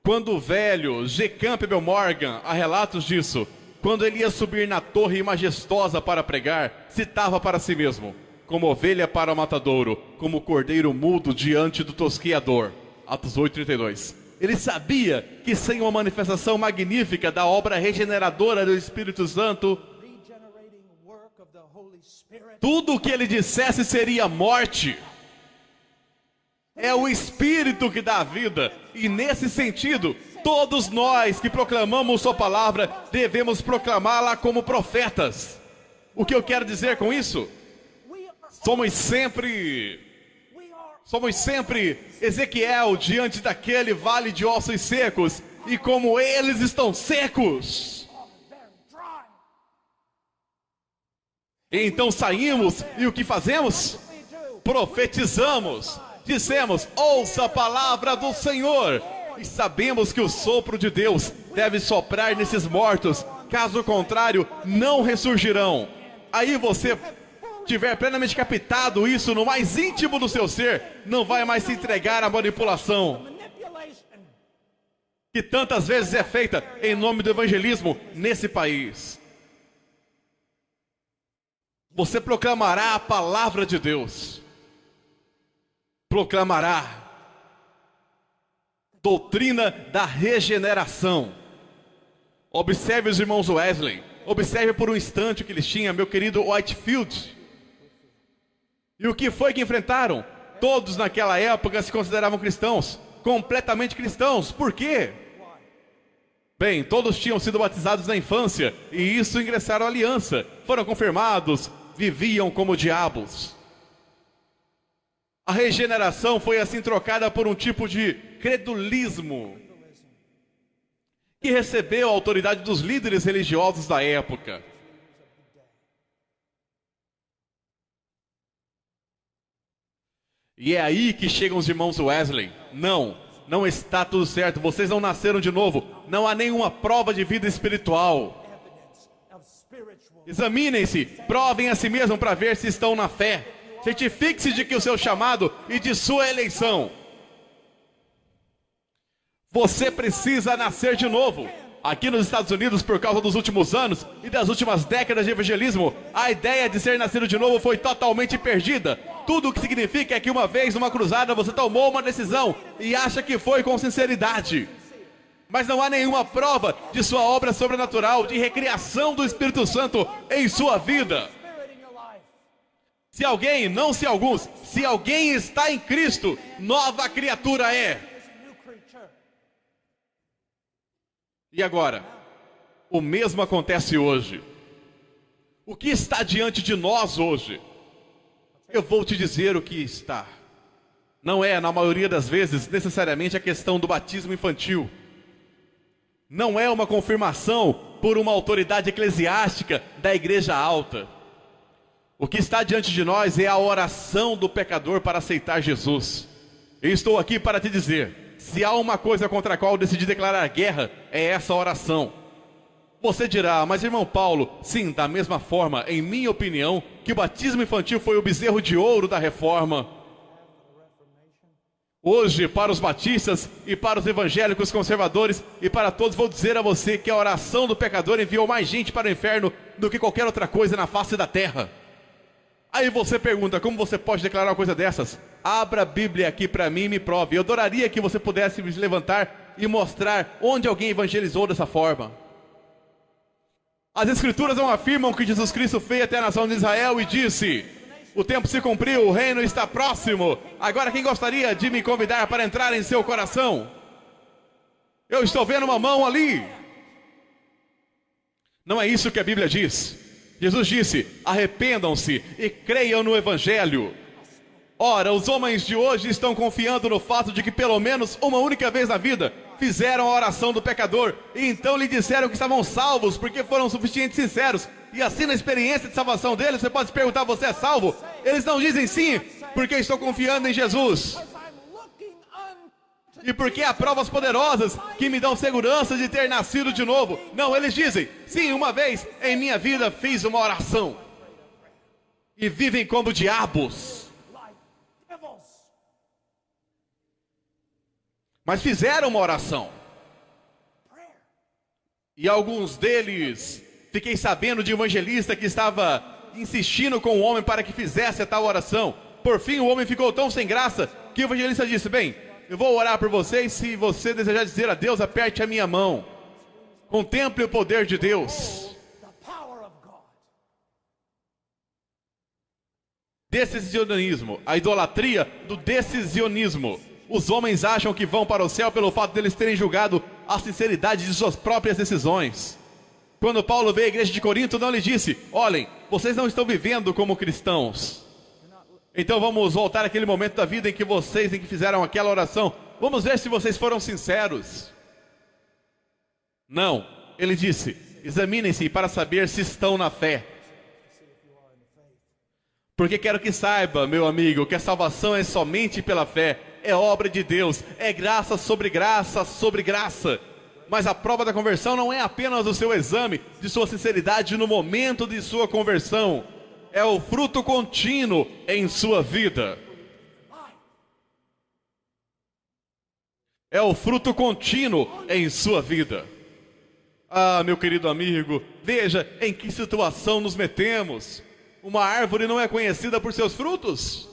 Quando o velho G. Campbell Morgan, há relatos disso, quando ele ia subir na torre majestosa para pregar, citava para si mesmo: como ovelha para o matadouro, como cordeiro mudo diante do tosqueador. Atos 8:32. Ele sabia que sem uma manifestação magnífica da obra regeneradora do Espírito Santo, tudo o que ele dissesse seria morte. É o Espírito que dá a vida. E nesse sentido, todos nós que proclamamos sua palavra, devemos proclamá-la como profetas. O que eu quero dizer com isso? Somos sempre Ezequiel diante daquele vale de ossos secos. E como eles estão secos, e então saímos e o que fazemos? Profetizamos. Dissemos: ouça a palavra do Senhor. E sabemos que o sopro de Deus deve soprar nesses mortos. Caso contrário, não ressurgirão. Aí você tiver plenamente captado isso no mais íntimo do seu ser, não vai mais se entregar à manipulação que tantas vezes é feita em nome do evangelismo nesse país. Você proclamará a palavra de Deus. proclamará doutrina da regeneração. Observe os irmãos Wesley. Observe por um instante o que eles tinham, meu querido Whitefield. E o que foi que enfrentaram? Todos naquela época se consideravam cristãos, completamente cristãos. Por quê? Bem, todos tinham sido batizados na infância, e isso ingressaram à aliança. Foram confirmados, viviam como diabos. A regeneração foi assim trocada por um tipo de credulismo, que recebeu a autoridade dos líderes religiosos da época. E é aí que chegam os irmãos Wesley. Não está tudo certo, vocês não nasceram de novo, não há nenhuma prova de vida espiritual. Examinem-se, provem a si mesmos para ver se estão na fé. Certifique-se de que o seu chamado e de sua eleição. Você precisa nascer de novo. Aqui nos Estados Unidos, por causa dos últimos anos e das últimas décadas de evangelismo, a ideia de ser nascido de novo foi totalmente perdida. Tudo o que significa é que uma vez numa cruzada você tomou uma decisão e acha que foi com sinceridade. Mas não há nenhuma prova de sua obra sobrenatural, de recriação do Espírito Santo em sua vida. Se alguém, não se alguns, se alguém está em Cristo, nova criatura é. E agora, o mesmo acontece hoje. O que está diante de nós hoje? Eu vou te dizer o que está. Não é, na maioria das vezes, necessariamente a questão do batismo infantil. Não é uma confirmação por uma autoridade eclesiástica da igreja alta. O que está diante de nós é a oração do pecador para aceitar Jesus. Eu estou aqui para te dizer, se há uma coisa contra a qual eu decidi declarar guerra, é essa oração. Você dirá, mas irmão Paulo, sim, da mesma forma, em minha opinião, que o batismo infantil foi o bezerro de ouro da reforma. Hoje, para os batistas e para os evangélicos conservadores e para todos, vou dizer a você que a oração do pecador enviou mais gente para o inferno do que qualquer outra coisa na face da terra. Aí você pergunta, como você pode declarar uma coisa dessas? Abra a Bíblia aqui para mim e me prove. Eu adoraria que você pudesse se levantar e mostrar onde alguém evangelizou dessa forma. As Escrituras não afirmam que Jesus Cristo veio até a nação de Israel e disse: o tempo se cumpriu, o reino está próximo. Agora quem gostaria de me convidar para entrar em seu coração? Eu estou vendo uma mão ali. Não é isso que a Bíblia diz. Jesus disse, arrependam-se e creiam no Evangelho. Ora, os homens de hoje estão confiando no fato de que pelo menos uma única vez na vida fizeram a oração do pecador e então lhe disseram que estavam salvos porque foram suficientemente sinceros. E assim na experiência de salvação deles, você pode se perguntar, você é salvo? Eles não dizem sim, porque estou confiando em Jesus. E porque há provas poderosas que me dão segurança de ter nascido de novo. Não, eles dizem, sim, uma vez em minha vida fiz uma oração. E vivem como diabos. Mas fizeram uma oração. E alguns deles, fiquei sabendo de um evangelista que estava insistindo com o homem para que fizesse a tal oração. Por fim o homem ficou tão sem graça que o evangelista disse, bem, eu vou orar por você e se você desejar dizer a Deus, aperte a minha mão. Contemple o poder de Deus. Decisionismo, a idolatria do decisionismo. Os homens acham que vão para o céu pelo fato deles terem julgado a sinceridade de suas próprias decisões. Quando Paulo veio à igreja de Corinto, não lhe disse, olhem, vocês não estão vivendo como cristãos. Então vamos voltar àquele momento da vida em que fizeram aquela oração. Vamos ver se vocês foram sinceros. Não, ele disse, examinem-se para saber se estão na fé. Porque quero que saiba, meu amigo, que a salvação é somente pela fé. É obra de Deus, é graça sobre graça sobre graça. Mas a prova da conversão não é apenas o seu exame de sua sinceridade no momento de sua conversão. É o fruto contínuo em sua vida. É o fruto contínuo em sua vida. Ah, meu querido amigo, veja em que situação nos metemos. Uma árvore não é conhecida por seus frutos?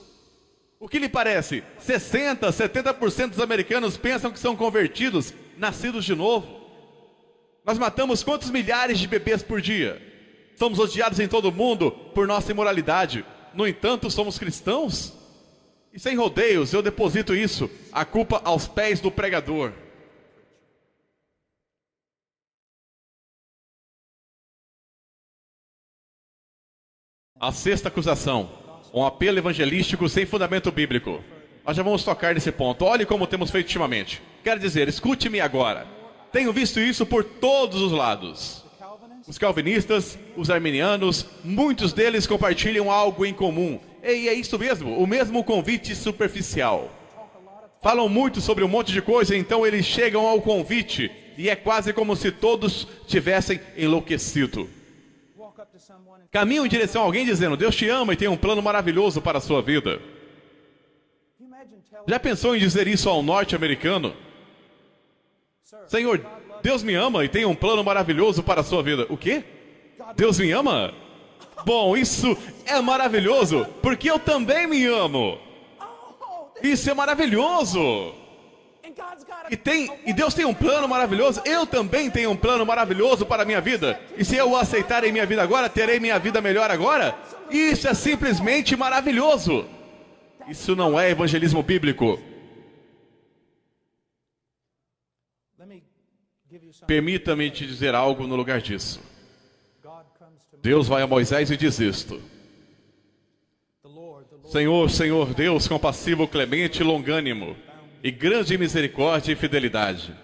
O que lhe parece? 60%, 70% dos americanos pensam que são convertidos, nascidos de novo. Nós matamos quantos milhares de bebês por dia? Somos odiados em todo o mundo por nossa imoralidade. No entanto, somos cristãos? E sem rodeios, eu deposito isso, a culpa aos pés do pregador. A sexta acusação, um apelo evangelístico sem fundamento bíblico. Nós já vamos tocar nesse ponto. Olhe como temos feito ultimamente. Quero dizer, escute-me agora. Tenho visto isso por todos os lados. Os calvinistas, os arminianos, muitos deles compartilham algo em comum. E é isso mesmo, o mesmo convite superficial. Falam muito sobre um monte de coisa, então eles chegam ao convite. E é quase como se todos tivessem enlouquecido. Caminham em direção a alguém dizendo, Deus te ama e tem um plano maravilhoso para a sua vida. Já pensou em dizer isso ao norte-americano? Senhor, Deus me ama e tem um plano maravilhoso para a sua vida. O quê? Deus me ama? Bom, isso é maravilhoso, porque eu também me amo. Isso é maravilhoso. E Deus tem um plano maravilhoso. Eu também tenho um plano maravilhoso para a minha vida. E se eu o aceitar em minha vida agora, terei minha vida melhor agora? Isso é simplesmente maravilhoso. Isso não é evangelismo bíblico. Permita-me te dizer algo no lugar disso. Deus vai a Moisés e diz isto. Senhor, Senhor, Deus compassivo, clemente e longânimo, e grande em misericórdia e fidelidade,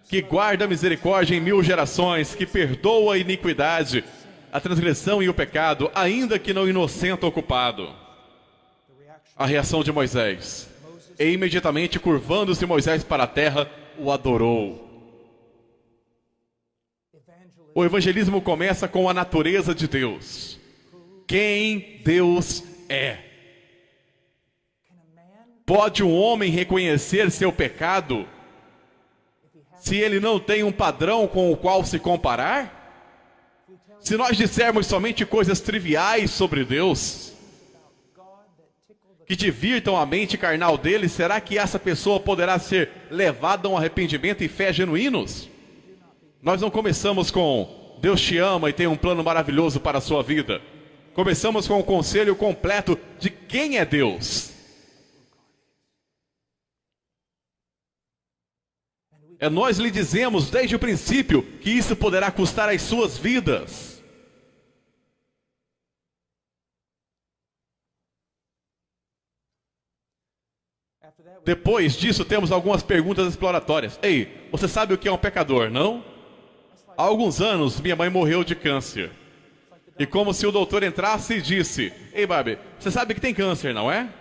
que guarda a misericórdia em 1000 gerações, que perdoa a iniquidade, a transgressão e o pecado, ainda que não inocente o culpado. A reação de Moisés. E imediatamente, curvando-se Moisés para a terra, o adorou. O evangelismo começa com a natureza de Deus. Quem Deus é. Pode um homem reconhecer seu pecado se ele não tem um padrão com o qual se comparar? Se nós dissermos somente coisas triviais sobre Deus, que divirtam a mente carnal dele, será que essa pessoa poderá ser levada a um arrependimento e fé genuínos? Nós não começamos com Deus te ama e tem um plano maravilhoso para a sua vida. Começamos com o conselho completo de quem é Deus. Nós lhe dizemos desde o princípio que isso poderá custar as suas vidas. Depois disso, temos algumas perguntas exploratórias. Ei, você sabe o que é um pecador, não? Há alguns anos, minha mãe morreu de câncer. E como se o doutor entrasse e disse, ei, Barbie, você sabe que tem câncer, não é?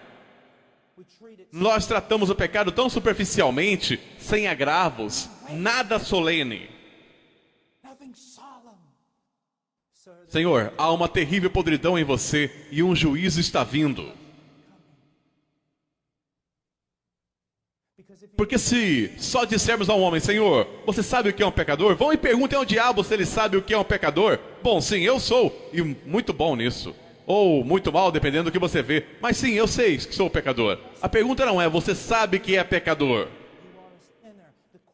Nós tratamos o pecado tão superficialmente, sem agravos, nada solene. Senhor, há uma terrível podridão em você e um juízo está vindo. Porque se só dissermos a um homem, Senhor, você sabe o que é um pecador? Vão e perguntem ao diabo se ele sabe o que é um pecador. Bom, sim, eu sou, e muito bom nisso. Ou muito mal, dependendo do que você vê. Mas sim, eu sei que sou pecador. A pergunta não é, você sabe que é pecador?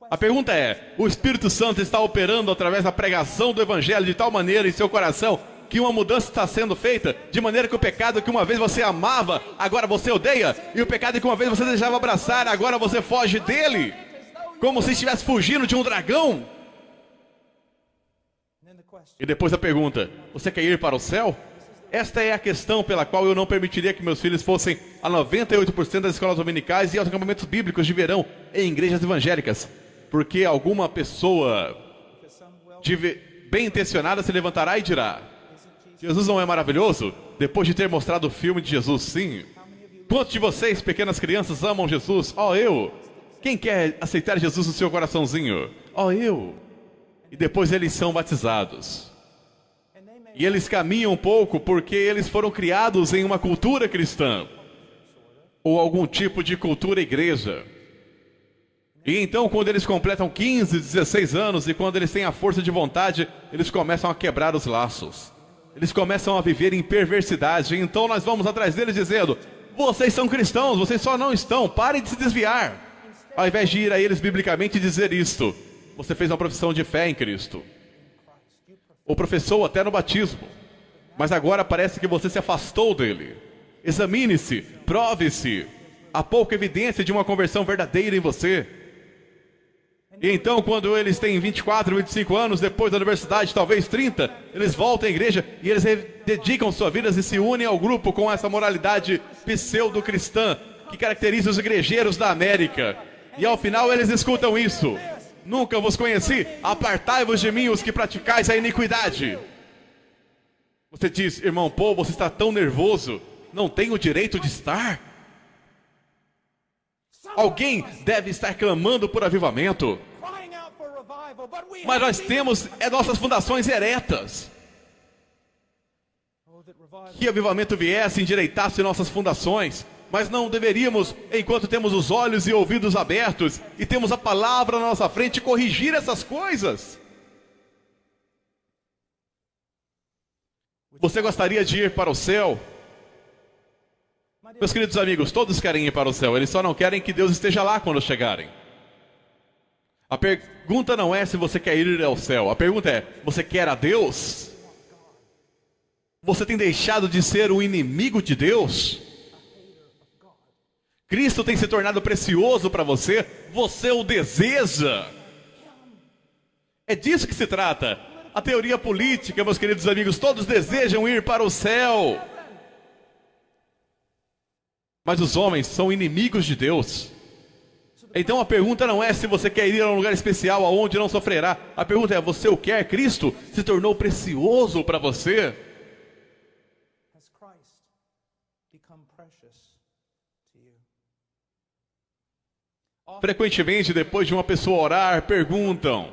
A pergunta é, o Espírito Santo está operando através da pregação do Evangelho de tal maneira em seu coração que uma mudança está sendo feita, de maneira que o pecado que uma vez você amava, agora você odeia, e o pecado que uma vez você desejava abraçar, agora você foge dele, como se estivesse fugindo de um dragão? E depois a pergunta, você quer ir para o céu? Esta é a questão pela qual eu não permitiria que meus filhos fossem a 98% das escolas dominicais e aos acampamentos bíblicos de verão em igrejas evangélicas. Porque alguma pessoa bem intencionada se levantará e dirá, Jesus não é maravilhoso? Depois de ter mostrado o filme de Jesus, sim. Quantos de vocês, pequenas crianças, amam Jesus? Oh, eu. Quem quer aceitar Jesus no seu coraçãozinho? Oh, eu. E depois eles são batizados. E eles caminham um pouco porque eles foram criados em uma cultura cristã. Ou algum tipo de cultura igreja. E então quando eles completam 15, 16 anos e quando eles têm a força de vontade, eles começam a quebrar os laços. Eles começam a viver em perversidade. Então nós vamos atrás deles dizendo, Vocês são cristãos, vocês só não estão. Parem de se desviar. Ao invés de ir a eles biblicamente e dizer isto, você fez uma profissão de fé em Cristo. Ou professou até no batismo. Mas agora parece que você se afastou dele. Examine-se, prove-se. Há pouca evidência de uma conversão verdadeira em você. E então, quando eles têm 24, 25 anos, depois da universidade, talvez 30, eles voltam à igreja e eles dedicam suas vidas e se unem ao grupo com essa moralidade pseudo-cristã que caracteriza os igrejeiros da América. E ao final eles escutam isso. Nunca vos conheci, apartai-vos de mim os que praticais a iniquidade. Você diz, irmão Paul, você está tão nervoso, não tem o direito de estar? Alguém deve estar clamando por avivamento. Mas nós temos nossas fundações eretas. Que avivamento viesse, endireitasse nossas fundações. Mas não deveríamos, enquanto temos os olhos e ouvidos abertos e temos a palavra na nossa frente, corrigir essas coisas. Você gostaria de ir para o céu? Meus queridos amigos, todos querem ir para o céu. Eles só não querem que Deus esteja lá quando chegarem. A pergunta não é se você quer ir ao céu. A pergunta é, você quer a Deus? Você tem deixado de ser um inimigo de Deus? Cristo tem se tornado precioso para você? Você o deseja? É disso que se trata. A teoria política, meus queridos amigos, todos desejam ir para o céu. Mas os homens são inimigos de Deus. Então a pergunta não é se você quer ir a um lugar especial aonde não sofrerá. A pergunta é, você o quer? Cristo se tornou precioso para você? Frequentemente, depois de uma pessoa orar, perguntam,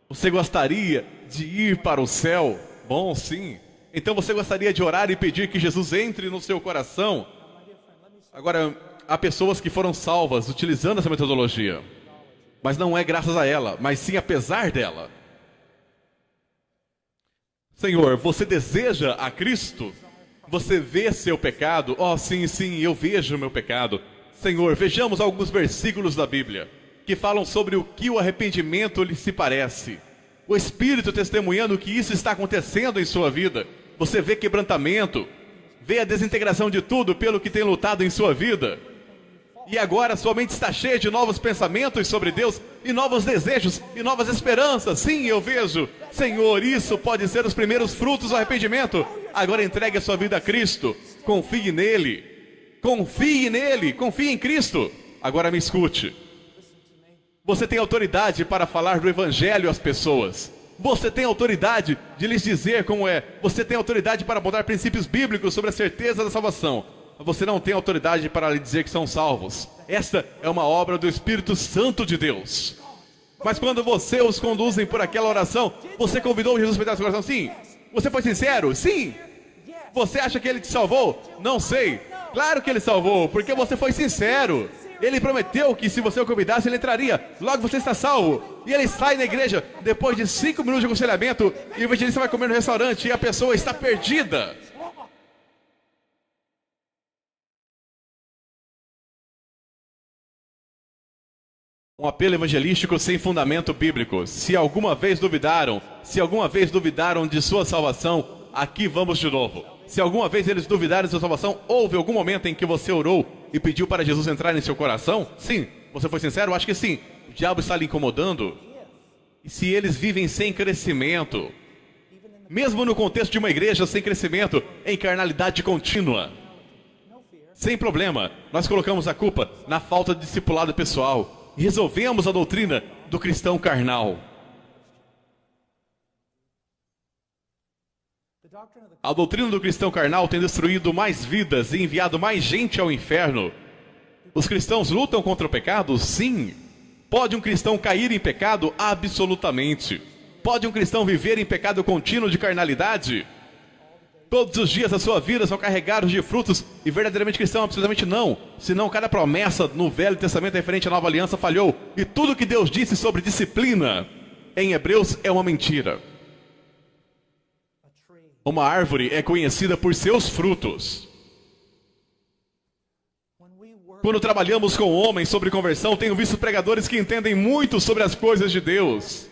você gostaria de ir para o céu? Bom, sim. Então você gostaria de orar e pedir que Jesus entre no seu coração? Agora, há pessoas que foram salvas utilizando essa metodologia. Mas não é graças a ela, mas sim apesar dela. Senhor, você deseja a Cristo? Você vê seu pecado? Oh, sim, sim, eu vejo o meu pecado. Senhor, vejamos alguns versículos da Bíblia que falam sobre o que o arrependimento lhe se parece. O Espírito testemunhando que isso está acontecendo em sua vida. Você vê quebrantamento, vê a desintegração de tudo pelo que tem lutado em sua vida. E agora sua mente está cheia de novos pensamentos sobre Deus, e novos desejos, e novas esperanças. Sim, eu vejo. Senhor, isso pode ser os primeiros frutos do arrependimento. Agora entregue a sua vida a Cristo. Confie nele. Confie nele, confie em Cristo. Agora me escute. Você tem autoridade para falar do Evangelho às pessoas. Você tem autoridade de lhes dizer como é. Você tem autoridade para abordar princípios bíblicos sobre a certeza da salvação. Você não tem autoridade para lhe dizer que são salvos. Esta é uma obra do Espírito Santo de Deus. Mas quando você os conduzem por aquela oração, você convidou Jesus para entrar no seu coração? Sim. Você foi sincero? Sim. Você acha que ele te salvou? Não sei. Claro que ele salvou, porque você foi sincero. Ele prometeu que se você o convidasse, ele entraria. Logo você está salvo. E ele sai da igreja depois de 5 minutos de aconselhamento. E o evangelista vai comer no restaurante e a pessoa está perdida. Um apelo evangelístico sem fundamento bíblico. Se alguma vez duvidaram de sua salvação, aqui vamos de novo. Se alguma vez eles duvidaram de sua salvação, houve algum momento em que você orou e pediu para Jesus entrar em seu coração? Sim. Você foi sincero? Acho que sim. O diabo está lhe incomodando? E se eles vivem sem crescimento, mesmo no contexto de uma igreja sem crescimento, em carnalidade contínua, sem problema, nós colocamos a culpa na falta de discipulado pessoal e resolvemos a doutrina do cristão carnal. A doutrina do cristão carnal tem destruído mais vidas e enviado mais gente ao inferno. Os cristãos lutam contra o pecado? Sim. Pode um cristão cair em pecado? Absolutamente. Pode um cristão viver em pecado contínuo de carnalidade? Todos os dias da sua vida são carregados de frutos e verdadeiramente cristão? Absolutamente não. Senão cada promessa no Velho Testamento referente à Nova Aliança falhou. E tudo que Deus disse sobre disciplina em Hebreus é uma mentira. Uma árvore é conhecida por seus frutos. Quando trabalhamos com homens sobre conversão, tenho visto pregadores que entendem muito sobre as coisas de Deus.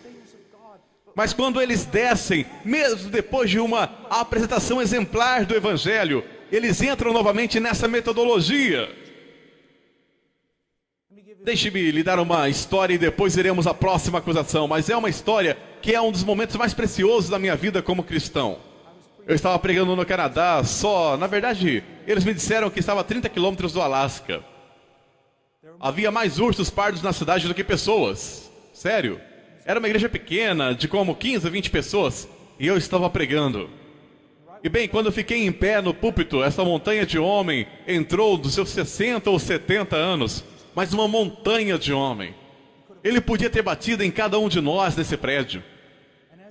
Mas quando eles descem, mesmo depois de uma apresentação exemplar do Evangelho, eles entram novamente nessa metodologia. Deixe-me lhe dar uma história e depois iremos à próxima acusação. Mas é uma história que é um dos momentos mais preciosos da minha vida como cristão. Eu estava pregando no Canadá, na verdade, eles me disseram que estava a 30 quilômetros do Alasca. Havia mais ursos pardos na cidade do que pessoas. Sério. Era uma igreja pequena, de como 15 a 20 pessoas, e eu estava pregando. E bem, quando eu fiquei em pé no púlpito, essa montanha de homem entrou dos seus 60 ou 70 anos, mas uma montanha de homem. Ele podia ter batido em cada um de nós nesse prédio.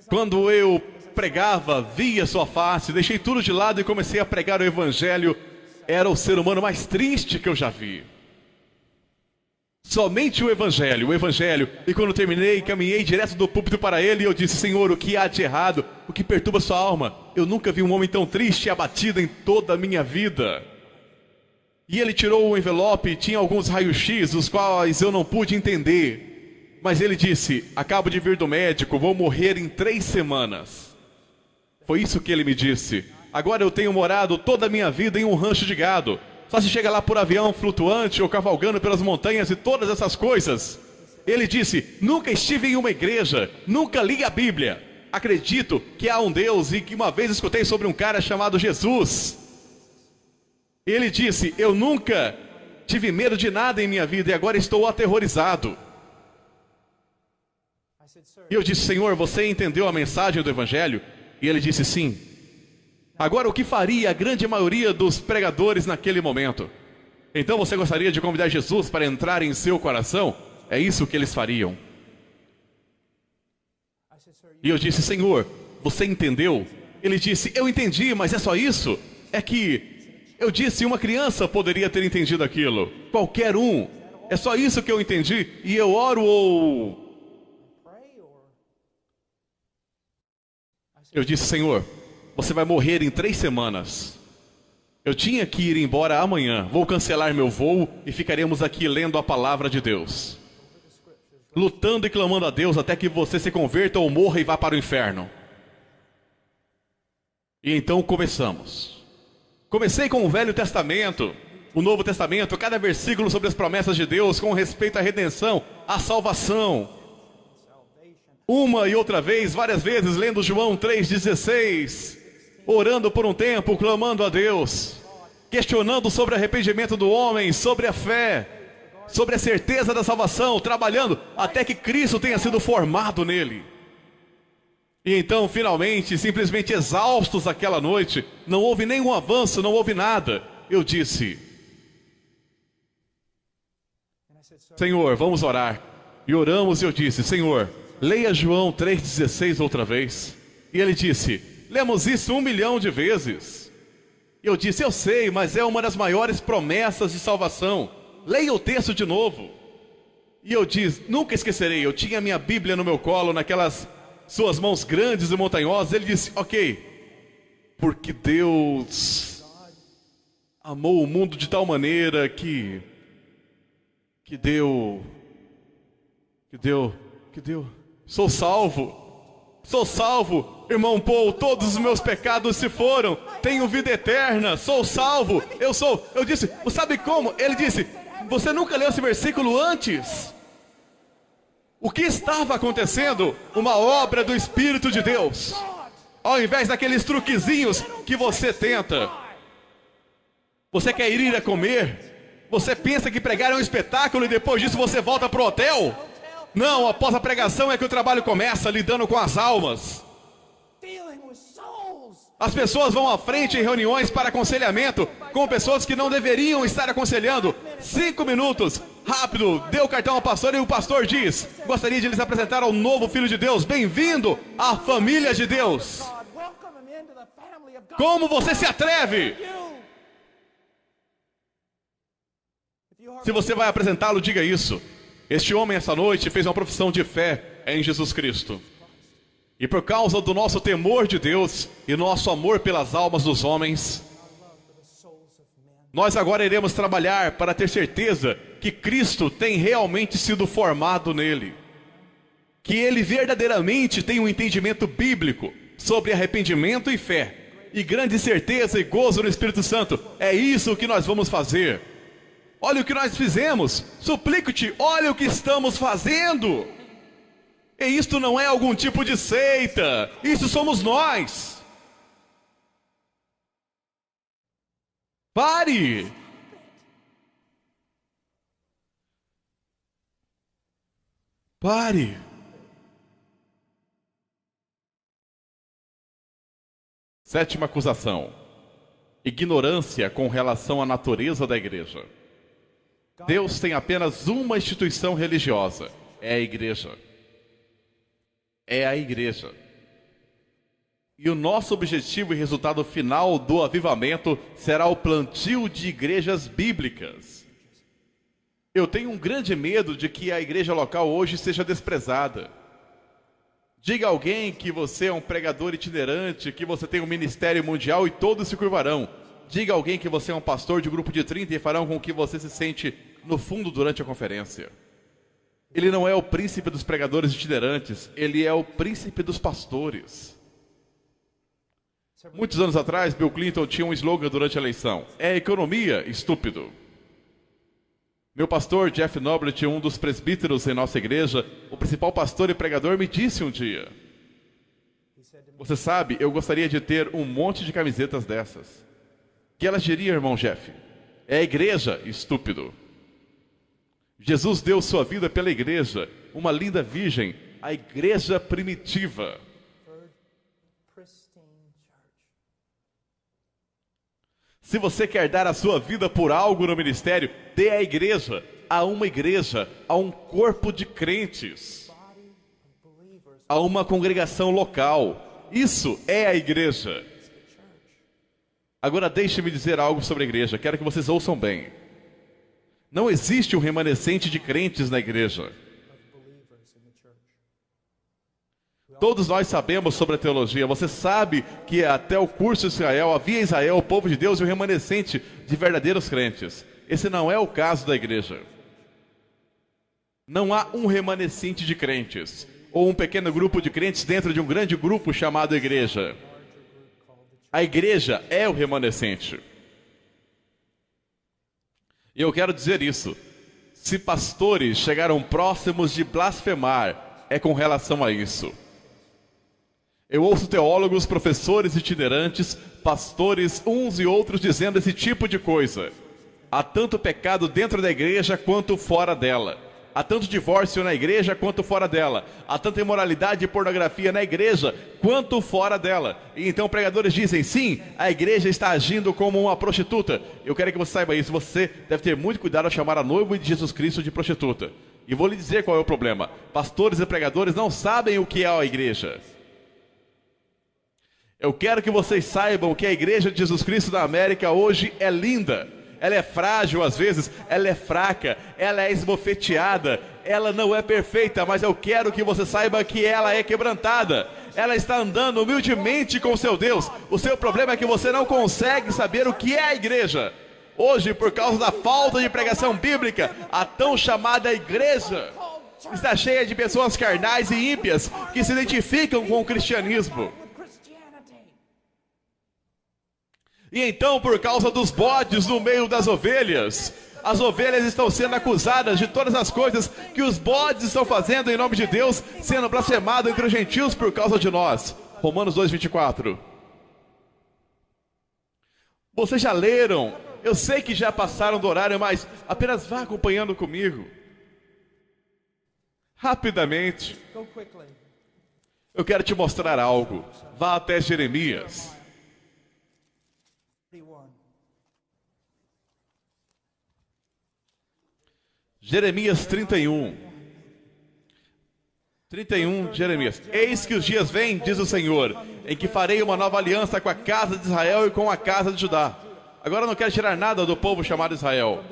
Quando eu pregava, via sua face, deixei tudo de lado e comecei a pregar o Evangelho. Era o ser humano mais triste que eu já vi. Somente o Evangelho. E quando terminei, caminhei direto do púlpito para ele e eu disse: Senhor, o que há de errado? O que perturba sua alma? Eu nunca vi um homem tão triste e abatido em toda a minha vida. E ele tirou o envelope e tinha alguns raios-x, os quais eu não pude entender. Mas ele disse: acabo de vir do médico, vou morrer em 3 semanas. Foi isso que ele me disse. Agora eu tenho morado toda a minha vida em um rancho de gado. Só se chega lá por avião flutuante ou cavalgando pelas montanhas e todas essas coisas. Ele disse: nunca estive em uma igreja, nunca li a Bíblia. Acredito que há um Deus e que uma vez escutei sobre um cara chamado Jesus. Ele disse: eu nunca tive medo de nada em minha vida e agora estou aterrorizado. E eu disse: Senhor, você entendeu a mensagem do Evangelho? E ele disse: sim. Agora, o que faria a grande maioria dos pregadores naquele momento? Então você gostaria de convidar Jesus para entrar em seu coração? É isso que eles fariam. E eu disse: Senhor, você entendeu? Ele disse: eu entendi, mas é só isso? É que eu disse, uma criança poderia ter entendido aquilo. Qualquer um. É só isso que eu entendi. E eu oro ou... Eu disse: Senhor, você vai morrer em 3 semanas. Eu tinha que ir embora amanhã. Vou cancelar meu voo e ficaremos aqui lendo a palavra de Deus, lutando e clamando a Deus até que você se converta ou morra e vá para o inferno. E então começamos. Comecei com o Velho Testamento, o Novo Testamento, cada versículo sobre as promessas de Deus com respeito à redenção, à salvação. Uma e outra vez, várias vezes, lendo João 3,16, orando por um tempo, clamando a Deus, questionando sobre o arrependimento do homem, sobre a fé, sobre a certeza da salvação, trabalhando até que Cristo tenha sido formado nele. E então, finalmente, simplesmente exaustos aquela noite, não houve nenhum avanço, não houve nada. Eu disse: Senhor, vamos orar. E oramos e eu disse: Senhor, leia João 3,16 outra vez. E ele disse: lemos isso 1 milhão de vezes. Eu disse: eu sei, mas é uma das maiores promessas de salvação. Leia o texto de novo. E eu disse: nunca esquecerei, eu tinha minha Bíblia no meu colo, naquelas suas mãos grandes e montanhosas. Ele disse: ok, porque Deus amou o mundo de tal maneira que deu, sou salvo, irmão Paul, todos os meus pecados se foram, tenho vida eterna, sou salvo, eu disse: sabe como? Ele disse: você nunca leu esse versículo antes? O que estava acontecendo? Uma obra do Espírito de Deus. Ao invés daqueles truquezinhos que você tenta. Você quer ir a comer? Você pensa que pregar é um espetáculo e depois disso você volta para o hotel? Não, após a pregação é que o trabalho começa, lidando com as almas. As pessoas vão à frente em reuniões para aconselhamento com pessoas que não deveriam estar aconselhando. 5 minutos, rápido, dê o cartão ao pastor e o pastor diz: gostaria de lhes apresentar ao novo Filho de Deus. Bem-vindo à família de Deus. Como você se atreve? Se você vai apresentá-lo, diga isso. Este homem essa noite fez uma profissão de fé em Jesus Cristo. E por causa do nosso temor de Deus e nosso amor pelas almas dos homens, Nós agora iremos trabalhar para ter certeza que Cristo tem realmente sido formado nele. Que ele verdadeiramente tem um entendimento bíblico sobre arrependimento e fé. E grande certeza e gozo no Espírito Santo. É isso que nós vamos fazer. Olha o que nós fizemos. Suplico-te, olha o que estamos fazendo. E isto não é algum tipo de seita. Isso somos nós. Pare! Pare! Sétima acusação: ignorância com relação à natureza da igreja. Deus tem apenas uma instituição religiosa: é a igreja. É a igreja. E o nosso objetivo e resultado final do avivamento será o plantio de igrejas bíblicas. Eu tenho um grande medo de que a igreja local hoje seja desprezada. Diga a alguém que você é um pregador itinerante, que você tem um ministério mundial e todos se curvarão. Diga a alguém que você é um pastor de grupo de 30 e farão com que você se sente no fundo durante a conferência. Ele não é o príncipe dos pregadores itinerantes, ele é o príncipe dos pastores. Muitos anos atrás, Bill Clinton tinha um slogan durante a eleição: é economia, estúpido. Meu pastor, Jeff Noblet, um dos presbíteros em nossa igreja, o principal pastor e pregador, me disse um dia: você sabe, eu gostaria de ter um monte de camisetas dessas. Que elas diriam, irmão Jeff? É a igreja, estúpido. Jesus deu sua vida pela igreja, uma linda virgem, a igreja primitiva. Se você quer dar a sua vida por algo no ministério, dê à igreja, a uma igreja, a um corpo de crentes, a uma congregação local. Isso é a igreja. Agora deixe-me dizer algo sobre a igreja, quero que vocês ouçam bem. Não existe um remanescente de crentes na igreja. Todos nós sabemos sobre a teologia. Você sabe que até o curso de Israel, havia em Israel o povo de Deus e o remanescente de verdadeiros crentes. Esse não é o caso da igreja. Não há um remanescente de crentes, ou um pequeno grupo de crentes dentro de um grande grupo chamado igreja. A igreja é o remanescente. E eu quero dizer isso. Se pastores chegaram próximos de blasfemar, é com relação a isso. Eu ouço teólogos, professores itinerantes, pastores, uns e outros dizendo esse tipo de coisa. Há tanto pecado dentro da igreja quanto fora dela. Há tanto divórcio na igreja quanto fora dela. Há tanta imoralidade e pornografia na igreja quanto fora dela. E então pregadores dizem, sim, a igreja está agindo como uma prostituta. Eu quero que você saiba isso. Você deve ter muito cuidado ao chamar a noiva de Jesus Cristo de prostituta. E vou lhe dizer qual é o problema. Pastores e pregadores não sabem o que é a igreja. Eu quero que vocês saibam que a igreja de Jesus Cristo da América hoje é linda. Ela é frágil às vezes, ela é fraca, ela é esbofeteada, ela não é perfeita, mas eu quero que você saiba que ela é quebrantada. Ela está andando humildemente com o seu Deus. O seu problema é que você não consegue saber o que é a igreja. Hoje, por causa da falta de pregação bíblica, a tão chamada igreja está cheia de pessoas carnais e ímpias que se identificam com o cristianismo. E então, por causa dos bodes no meio das ovelhas, as ovelhas estão sendo acusadas de todas as coisas que os bodes estão fazendo em nome de Deus, sendo blasfemado entre os gentios por causa de nós. Romanos 2:24. Vocês já leram? Eu sei que já passaram do horário, mas apenas vá acompanhando comigo. Rapidamente. Eu quero te mostrar algo. Vá até Jeremias. Jeremias 31. 31, Jeremias. Eis que os dias vêm, diz o Senhor, em que farei uma nova aliança com a casa de Israel e com a casa de Judá. Agora eu não quero tirar nada do povo chamado Israel.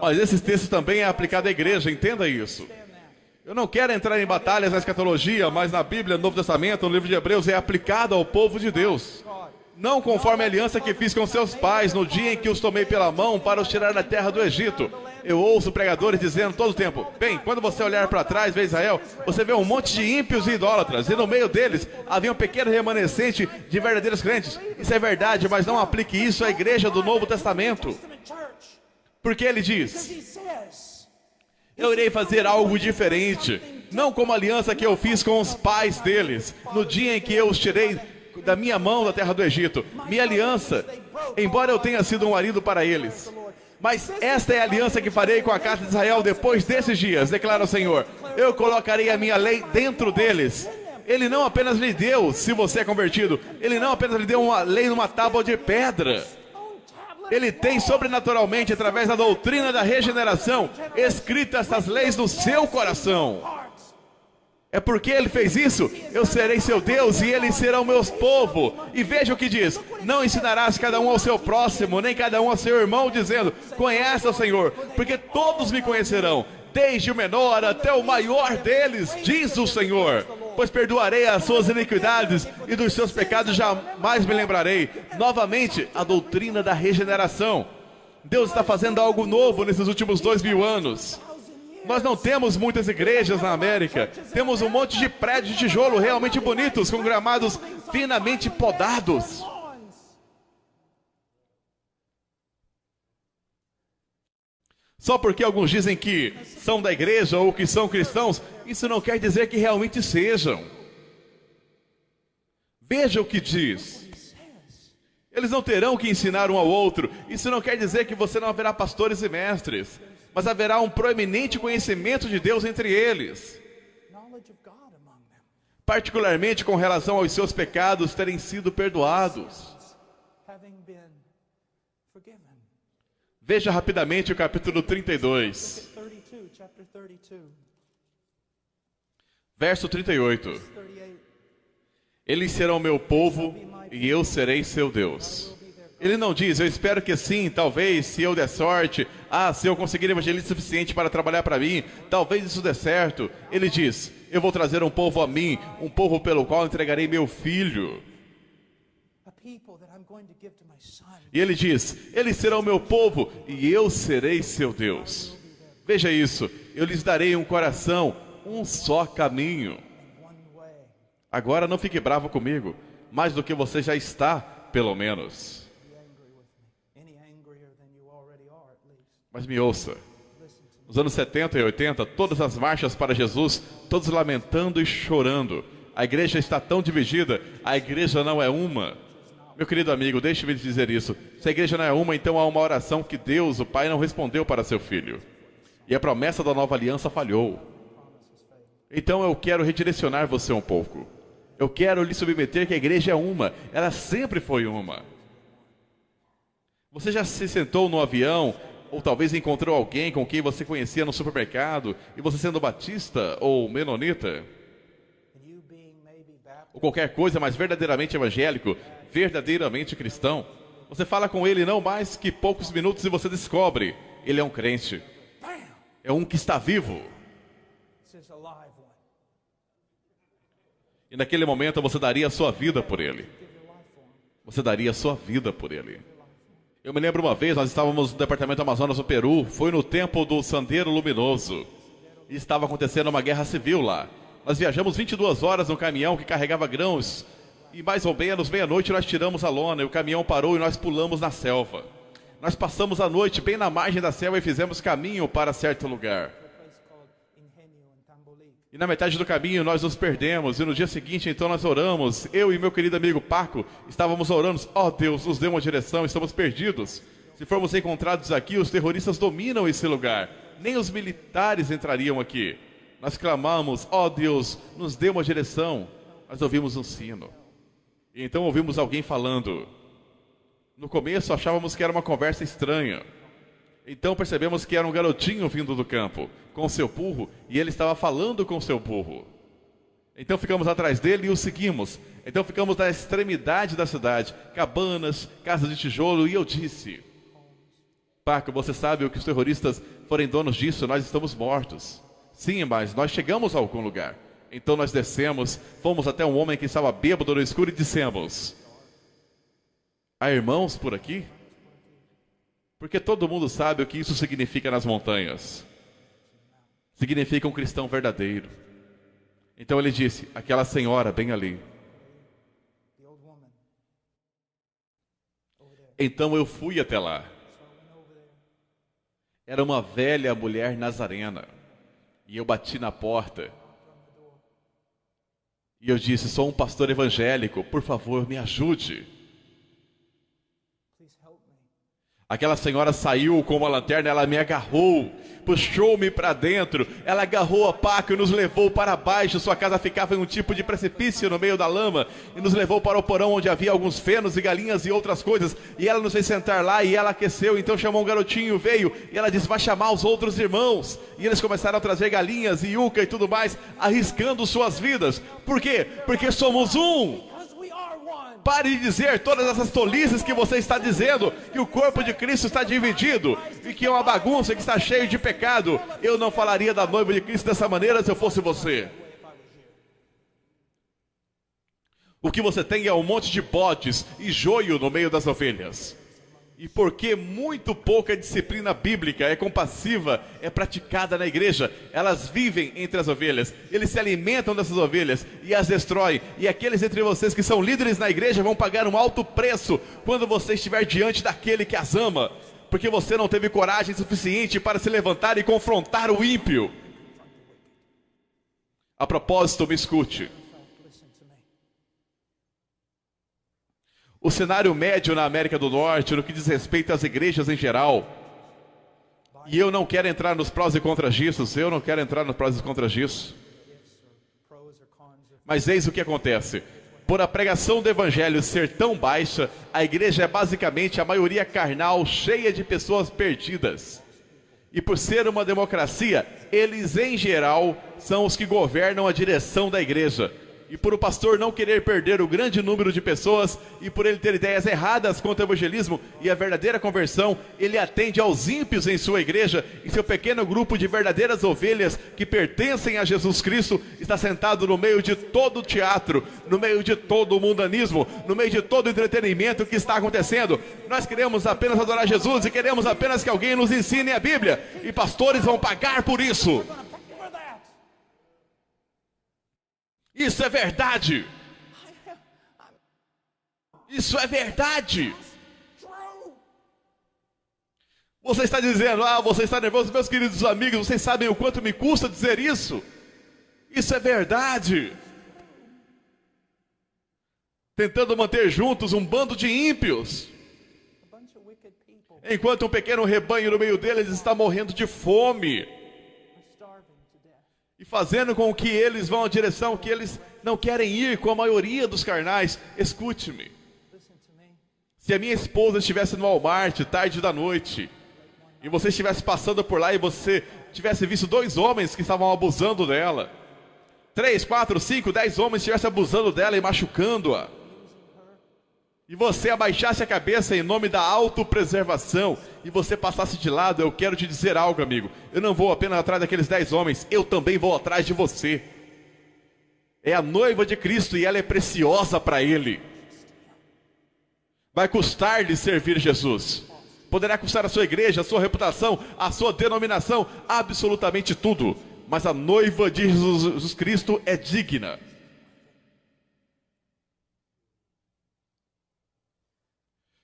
Mas esse texto também é aplicado à igreja, entenda isso. Eu não quero entrar em batalhas na escatologia, mas na Bíblia, no Novo Testamento, no livro de Hebreus, é aplicado ao povo de Deus. não conforme a aliança que fiz com seus pais no dia em que os tomei pela mão para os tirar da terra do Egito. Eu ouço pregadores dizendo todo o tempo: bem, quando você olhar para trás, vê Israel, você vê um monte de ímpios e idólatras, e no meio deles havia um pequeno remanescente de verdadeiros crentes. Isso é verdade, mas não aplique isso à igreja do Novo Testamento. Porque ele diz: eu irei fazer algo diferente, não como a aliança que eu fiz com os pais deles, no dia em que eu os tirei da minha mão da terra do Egito. Minha aliança, embora eu tenha sido um marido para eles, mas esta é a aliança que farei com a casa de Israel depois desses dias, declara o Senhor. Eu colocarei a minha lei dentro deles. Ele não apenas lhe deu, se você é convertido, ele não apenas lhe deu uma lei numa tábua de pedra. Ele tem sobrenaturalmente, através da doutrina da regeneração, escrito estas leis no seu coração. É porque ele fez isso, eu serei seu Deus e eles serão meus povo. E veja o que diz: não ensinarás cada um ao seu próximo, nem cada um ao seu irmão, dizendo: conhece o Senhor, porque todos me conhecerão, desde o menor até o maior deles, diz o Senhor. Pois perdoarei as suas iniquidades e dos seus pecados jamais me lembrarei. Novamente, a doutrina da regeneração. Deus está fazendo algo novo nesses últimos 2000 anos. Nós não temos muitas igrejas na América. Temos um monte de prédios de tijolo realmente bonitos, com gramados finamente podados. Só porque alguns dizem que são da igreja ou que são cristãos, isso não quer dizer que realmente sejam. Veja o que diz. Eles não terão que ensinar um ao outro. Isso não quer dizer que você não haverá pastores e mestres, mas haverá um proeminente conhecimento de Deus entre eles, particularmente com relação aos seus pecados terem sido perdoados. Veja rapidamente o capítulo 32, verso 38. Eles serão meu povo e eu serei seu Deus. Ele não diz: eu espero que sim, talvez, se eu der sorte, se eu conseguir evangelismo suficiente para trabalhar para mim, talvez isso dê certo. Ele diz: eu vou trazer um povo a mim, um povo pelo qual entregarei meu filho. E ele diz: eles serão meu povo e eu serei seu Deus. Veja isso: eu lhes darei um coração, um só caminho. Agora não fique bravo comigo, mais do que você já está, pelo menos. Mas me ouça, nos anos 70 e 80, todas as marchas para Jesus, todos lamentando e chorando. A igreja está tão dividida, a igreja não é uma. Meu querido amigo, deixe-me dizer isso. Se a igreja não é uma, então há uma oração que Deus, o Pai, não respondeu para seu filho. E a promessa da nova aliança falhou. Então eu quero redirecionar você um pouco. Eu quero lhe submeter que a igreja é uma. Ela sempre foi uma. Você já se sentou no avião, ou talvez encontrou alguém com quem você conhecia no supermercado, e você sendo batista ou menonita, ou qualquer coisa, mas verdadeiramente evangélico, verdadeiramente cristão, você fala com ele não mais que poucos minutos e você descobre: ele é um crente. É um que está vivo. E naquele momento você daria a sua vida por ele. Você daria a sua vida por ele. Eu me lembro uma vez, nós estávamos no departamento Amazonas do Peru, foi no tempo do Sendero Luminoso, e estava acontecendo uma guerra civil lá. Nós viajamos 22 horas no caminhão que carregava grãos, e mais ou menos meia-noite nós tiramos a lona, e o caminhão parou e nós pulamos na selva. Nós passamos a noite bem na margem da selva e fizemos caminho para certo lugar. E na metade do caminho nós nos perdemos, e no dia seguinte então nós oramos, eu e meu querido amigo Paco, estávamos orando: ó Deus, nos dê uma direção, estamos perdidos. Se formos encontrados aqui, os terroristas dominam esse lugar, nem os militares entrariam aqui. Nós clamamos: ó Deus, nos dê uma direção. Nós ouvimos um sino, e então ouvimos alguém falando. No começo achávamos que era uma conversa estranha. Então percebemos que era um garotinho vindo do campo, com seu burro, e ele estava falando com seu burro. Então ficamos atrás dele e o seguimos. Então ficamos na extremidade da cidade, cabanas, casas de tijolo, e eu disse: Paco, você sabe o que os terroristas forem donos disso, nós estamos mortos. Sim, mas nós chegamos a algum lugar. Então nós descemos, fomos até um homem que estava bêbado no escuro e dissemos: Há irmãos por aqui? Porque todo mundo sabe o que isso significa nas montanhas. Significa um cristão verdadeiro. Então ele disse, aquela senhora bem ali. Então eu fui até lá. Era uma velha mulher nazarena. E eu bati na porta. E eu disse, sou um pastor evangélico, por favor, me ajude. Aquela senhora saiu com uma lanterna, ela me agarrou, puxou-me para dentro, ela agarrou a paca e nos levou para baixo. Sua casa ficava em um tipo de precipício no meio da lama, e nos levou para o porão onde havia alguns fenos e galinhas e outras coisas, e ela nos fez sentar lá e ela aqueceu. Então chamou um garotinho, veio, e ela disse, vai chamar os outros irmãos, e eles começaram a trazer galinhas e yuca e tudo mais, arriscando suas vidas. Por quê? Porque somos um. Pare de dizer todas essas tolices que você está dizendo, que o corpo de Cristo está dividido, e que é uma bagunça, que está cheio de pecado. Eu não falaria da noiva de Cristo dessa maneira se eu fosse você. O que você tem é um monte de bodes e joio no meio das ovelhas. E porque muito pouca disciplina bíblica é compassiva, é praticada na igreja, elas vivem entre as ovelhas, eles se alimentam dessas ovelhas e as destroem. E aqueles entre vocês que são líderes na igreja vão pagar um alto preço quando você estiver diante daquele que as ama, porque você não teve coragem suficiente para se levantar e confrontar o ímpio. A propósito, me escute. O cenário médio na América do Norte, no que diz respeito às igrejas em geral, e eu não quero entrar nos prós e contras disso, mas eis o que acontece. Por a pregação do evangelho ser tão baixa, a igreja é basicamente a maioria carnal, cheia de pessoas perdidas. E por ser uma democracia, eles em geral são os que governam a direção da igreja. E por o pastor não querer perder o grande número de pessoas, e por ele ter ideias erradas quanto ao evangelismo e a verdadeira conversão, ele atende aos ímpios em sua igreja, e seu pequeno grupo de verdadeiras ovelhas que pertencem a Jesus Cristo está sentado no meio de todo o teatro, no meio de todo o mundanismo, no meio de todo o entretenimento que está acontecendo. Nós queremos apenas adorar Jesus e queremos apenas que alguém nos ensine a Bíblia, e pastores vão pagar por isso. Isso é verdade. Isso é verdade. Você está dizendo, você está nervoso, meus queridos amigos, vocês sabem o quanto me custa dizer isso? Isso é verdade. Tentando manter juntos um bando de ímpios, enquanto um pequeno rebanho no meio deles está morrendo de fome. E fazendo com que eles vão à direção que eles não querem ir com a maioria dos carnais. Escute-me. Se a minha esposa estivesse no Walmart, tarde da noite, e você estivesse passando por lá e você tivesse visto 2 homens que estavam abusando dela, 3, 4, 5, 10 homens estivessem abusando dela e machucando-a, e você abaixasse a cabeça em nome da autopreservação, e você passasse de lado, eu quero te dizer algo, amigo. Eu não vou apenas atrás daqueles 10 homens, eu também vou atrás de você. É a noiva de Cristo e ela é preciosa para Ele. Vai custar-lhe servir Jesus. Poderá custar a sua igreja, a sua reputação, a sua denominação, absolutamente tudo. Mas a noiva de Jesus Cristo é digna.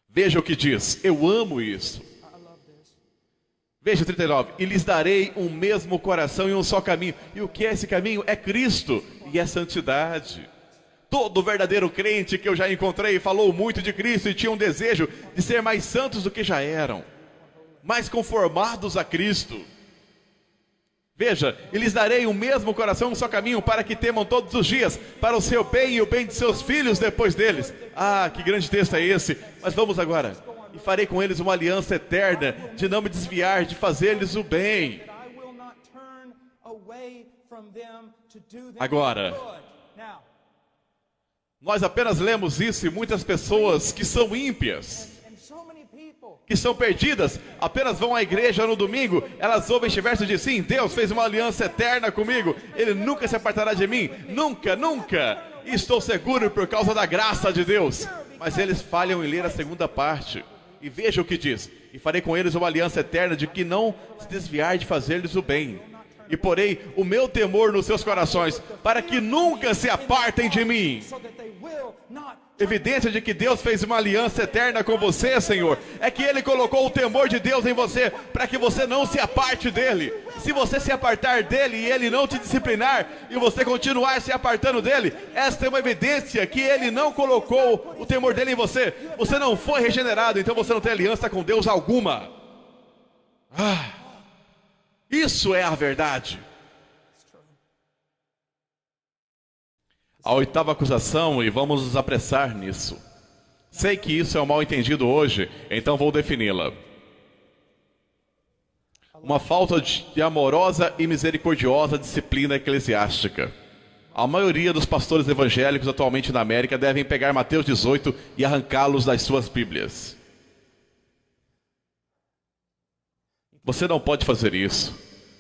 Veja o que diz, eu amo isso. Veja 39, e lhes darei um mesmo coração e um só caminho. E o que é esse caminho? É Cristo e é santidade. Todo verdadeiro crente que eu já encontrei falou muito de Cristo e tinha um desejo de ser mais santos do que já eram, mais conformados a Cristo. Veja, e lhes darei o mesmo coração, um só caminho, para que temam todos os dias, para o seu bem e o bem de seus filhos depois deles. Que grande texto é esse! Mas vamos agora. E farei com eles uma aliança eterna, de não me desviar, de fazer-lhes o bem. Agora, nós apenas lemos isso e muitas pessoas que são ímpias, que são perdidas, apenas vão à igreja no domingo, elas ouvem este verso e dizem, sim, Deus fez uma aliança eterna comigo, Ele nunca se apartará de mim, nunca, nunca, e estou seguro por causa da graça de Deus. Mas eles falham em ler a segunda parte. E veja o que diz: e farei com eles uma aliança eterna de que não se desviar de fazer-lhes o bem. E porei o meu temor nos seus corações, para que nunca se apartem de mim. Evidência de que Deus fez uma aliança eterna com você, Senhor, é que Ele colocou o temor de Deus em você, para que você não se aparte dEle. Se você se apartar dEle e Ele não te disciplinar, e você continuar se apartando dEle, esta é uma evidência que Ele não colocou o temor dEle em você. Você não foi regenerado, então você não tem aliança com Deus alguma. Isso é a verdade. A oitava acusação, e vamos nos apressar nisso. Sei que isso é um mal entendido hoje, então vou defini-la. Uma falta de amorosa e misericordiosa disciplina eclesiástica. A maioria dos pastores evangélicos atualmente na América devem pegar Mateus 18 e arrancá-los das suas Bíblias. Você não pode fazer isso.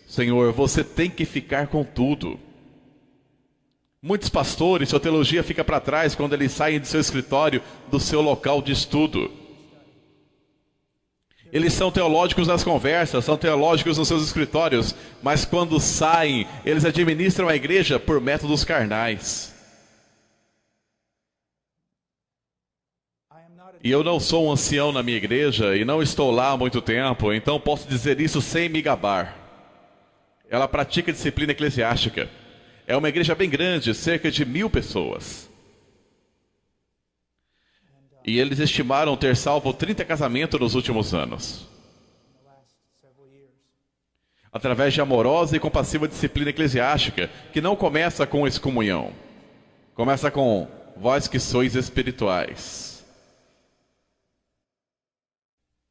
Senhor, você tem que ficar com tudo. Muitos pastores, sua teologia fica para trás quando eles saem do seu escritório, do seu local de estudo. Eles são teológicos nas conversas, são teológicos nos seus escritórios, mas quando saem, eles administram a igreja por métodos carnais. E eu não sou um ancião na minha igreja e não estou lá há muito tempo, então posso dizer isso sem me gabar. Ela pratica disciplina eclesiástica. É uma igreja bem grande, cerca de 1000 pessoas. E eles estimaram ter salvo 30 casamentos nos últimos anos. Através de amorosa e compassiva disciplina eclesiástica, que não começa com excomunhão. Começa com vós que sois espirituais.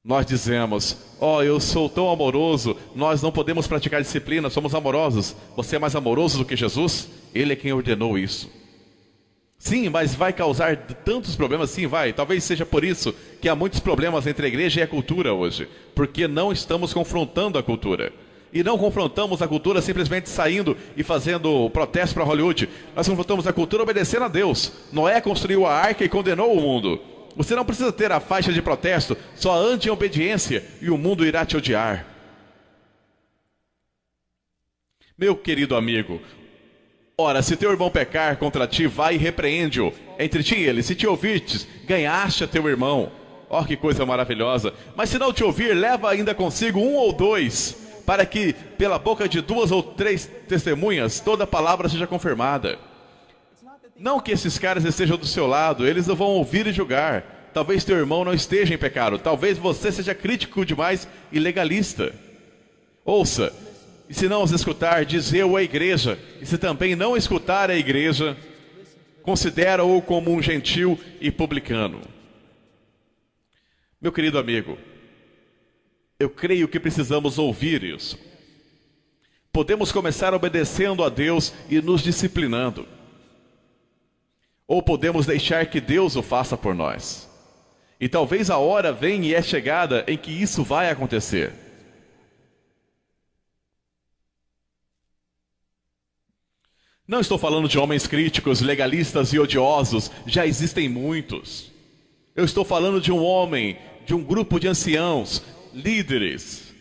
Nós dizemos, eu sou tão amoroso, nós não podemos praticar disciplina, somos amorosos. Você é mais amoroso do que Jesus? Ele é quem ordenou isso. Sim, mas vai causar tantos problemas? Sim, vai. Talvez seja por isso que há muitos problemas entre a igreja e a cultura hoje. Porque não estamos confrontando a cultura. E não confrontamos a cultura simplesmente saindo e fazendo protesto para Hollywood. Nós confrontamos a cultura obedecendo a Deus. Noé construiu a arca e condenou o mundo. Você não precisa ter a faixa de protesto, só ande em obediência e o mundo irá te odiar. Meu querido amigo, ora, se teu irmão pecar contra ti, vai e repreende-o. Entre ti e ele, se te ouvirtes, ganhaste a teu irmão. Que coisa maravilhosa. Mas se não te ouvir, leva ainda consigo 1 ou 2, para que pela boca de 2 ou 3 testemunhas, toda palavra seja confirmada. Não que esses caras estejam do seu lado, eles não vão ouvir e julgar. Talvez teu irmão não esteja em pecado, talvez você seja crítico demais e legalista. Ouça, e se não os escutar, diz eu à igreja, e se também não escutar a igreja, considera-o como um gentil e publicano. Meu querido amigo, eu creio que precisamos ouvir isso. Podemos começar obedecendo a Deus e nos disciplinando. Ou podemos deixar que Deus o faça por nós. E talvez a hora venha e é chegada em que isso vai acontecer. Não estou falando de homens críticos, legalistas e odiosos. Já existem muitos. Eu estou falando de um homem, de um grupo de anciãos, líderes,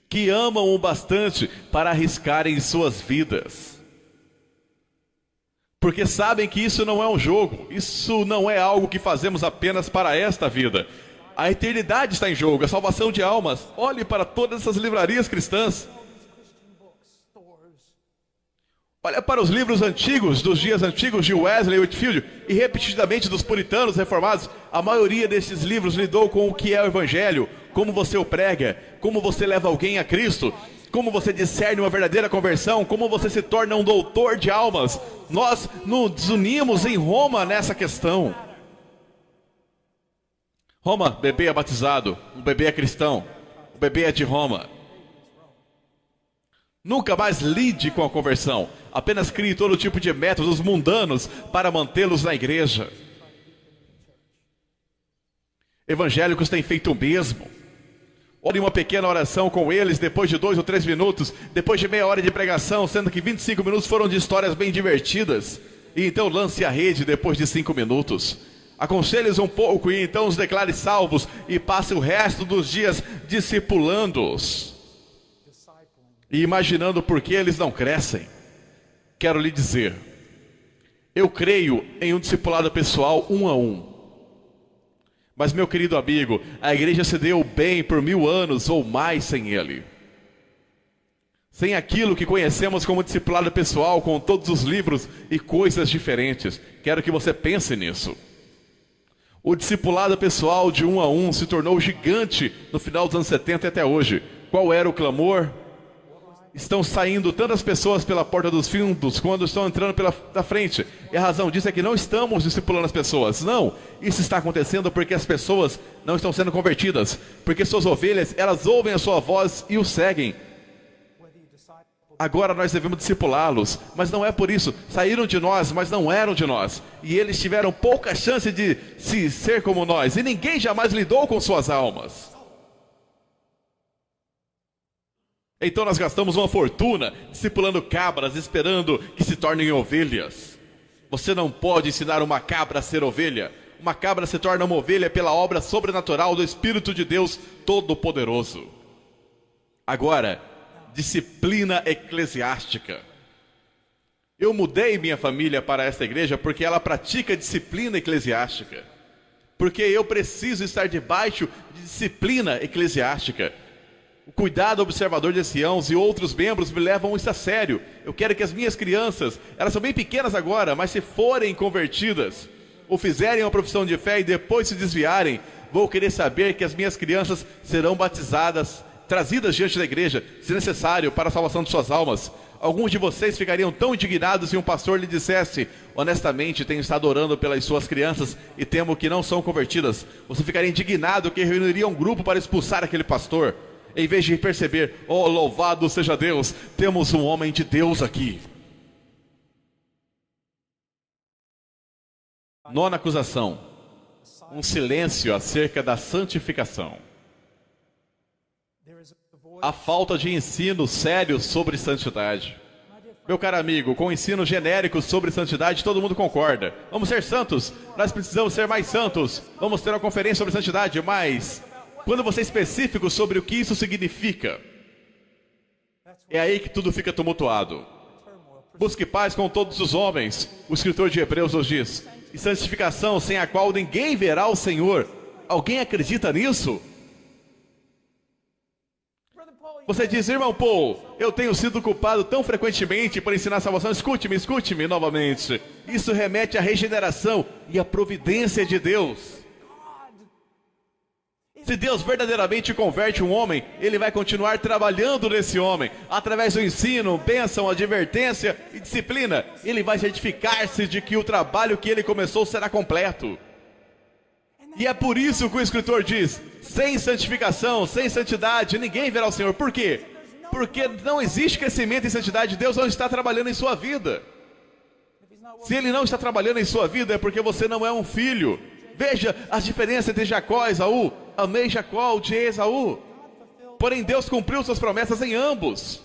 que amam o bastante para arriscarem suas vidas. Porque sabem que isso não é um jogo, isso não é algo que fazemos apenas para esta vida. A eternidade está em jogo, a salvação de almas. Olhe para todas essas livrarias cristãs. Olha para os livros antigos, dos dias antigos de Wesley e Whitefield, e repetidamente dos puritanos reformados. A maioria desses livros lidou com o que é o Evangelho, como você o prega, como você leva alguém a Cristo, como você discerne uma verdadeira conversão, como você se torna um doutor de almas. Nós nos unimos em Roma nessa questão. Roma, bebê é batizado, o bebê é cristão, o bebê é de Roma. Nunca mais lide com a conversão, apenas crie todo tipo de métodos mundanos para mantê-los na igreja. Evangélicos têm feito o mesmo. Ore uma pequena oração com eles depois de 2 ou 3 minutos, depois de meia hora de pregação, sendo que 25 minutos foram de histórias bem divertidas. E então lance a rede depois de 5 minutos. Aconselhe-os um pouco e então os declare salvos e passe o resto dos dias discipulando-os e imaginando por que eles não crescem. Quero lhe dizer, eu creio em um discipulado pessoal 1 a 1. Mas, meu querido amigo, a igreja se deu bem por 1000 anos ou mais sem ele. Sem aquilo que conhecemos como discipulado pessoal, com todos os livros e coisas diferentes. Quero que você pense nisso. O discipulado pessoal de 1 a 1 se tornou gigante no final dos anos 70 e até hoje. Qual era o clamor? Estão saindo tantas pessoas pela porta dos fundos quando estão entrando da frente. E a razão disso é que não estamos discipulando as pessoas. Não, isso está acontecendo porque as pessoas não estão sendo convertidas. Porque suas ovelhas, elas ouvem a sua voz e o seguem. Agora nós devemos discipulá-los, mas não é por isso. Saíram de nós, mas não eram de nós. E eles tiveram pouca chance de ser como nós. E ninguém jamais lidou com suas almas. Então nós gastamos uma fortuna discipulando cabras, esperando que se tornem ovelhas. Você não pode ensinar uma cabra a ser ovelha. Uma cabra se torna uma ovelha pela obra sobrenatural do Espírito de Deus Todo-Poderoso. Agora, disciplina eclesiástica. Eu mudei minha família para esta igreja porque ela pratica disciplina eclesiástica. Porque eu preciso estar debaixo de disciplina eclesiástica. O cuidado observador de anciãos e outros membros me levam isso a sério. Eu quero que as minhas crianças, elas são bem pequenas agora, mas se forem convertidas, ou fizerem uma profissão de fé e depois se desviarem, vou querer saber que as minhas crianças serão batizadas, trazidas diante da igreja, se necessário, para a salvação de suas almas. Alguns de vocês ficariam tão indignados se um pastor lhe dissesse: honestamente, tenho estado orando pelas suas crianças e temo que não são convertidas. Você ficaria indignado que reuniria um grupo para expulsar aquele pastor. Em vez de perceber, oh, louvado seja Deus, temos um homem de Deus aqui. Nona acusação. Um silêncio acerca da santificação. A falta de ensino sério sobre santidade. Meu caro amigo, com o ensino genérico sobre santidade, todo mundo concorda. Vamos ser santos, nós precisamos ser mais santos. Vamos ter uma conferência sobre santidade, mas quando você é específico sobre o que isso significa, é aí que tudo fica tumultuado. Busque paz com todos os homens, o escritor de Hebreus nos diz, e santificação sem a qual ninguém verá o Senhor. Alguém acredita nisso? Você diz: irmão Paul, eu tenho sido culpado tão frequentemente por ensinar a salvação. Escute-me novamente. Isso remete à regeneração e à providência de Deus. Se Deus verdadeiramente converte um homem, Ele vai continuar trabalhando nesse homem, através do ensino, bênção, advertência e disciplina. Ele vai certificar-se de que o trabalho que Ele começou será completo. E é por isso que o escritor diz: sem santificação, sem santidade, ninguém verá o Senhor. Por quê? Porque não existe crescimento em santidade. Deus não está trabalhando em sua vida. Se Ele não está trabalhando em sua vida, é porque você não é um filho. Veja as diferenças entre Jacó e Esaú. Amei Jacó, odiei Esaú. Porém Deus cumpriu suas promessas em ambos.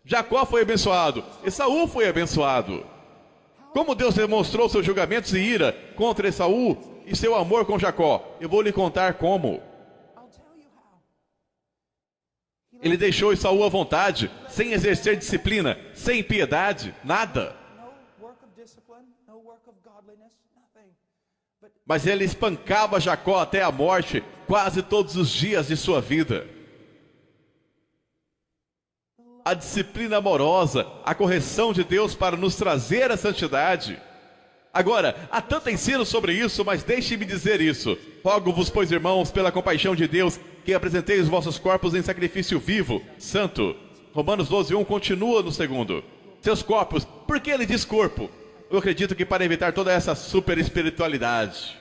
Jacó foi abençoado, Esaú foi abençoado. Como Deus demonstrou seus julgamentos e ira contra Esaú e seu amor com Jacó? Eu vou lhe contar como. Ele deixou Esaú à vontade, sem exercer disciplina, sem piedade, nada. Mas ele espancava Jacó até a morte, quase todos os dias de sua vida. A disciplina amorosa, a correção de Deus para nos trazer a santidade. Agora, há tanto ensino sobre isso, mas deixe-me dizer isso. Rogo-vos, pois, irmãos, pela compaixão de Deus, que apresentei os vossos corpos em sacrifício vivo, santo. Romanos 12:1 continua no segundo. Seus corpos, por que ele diz corpo? Eu acredito que para evitar toda essa super espiritualidade.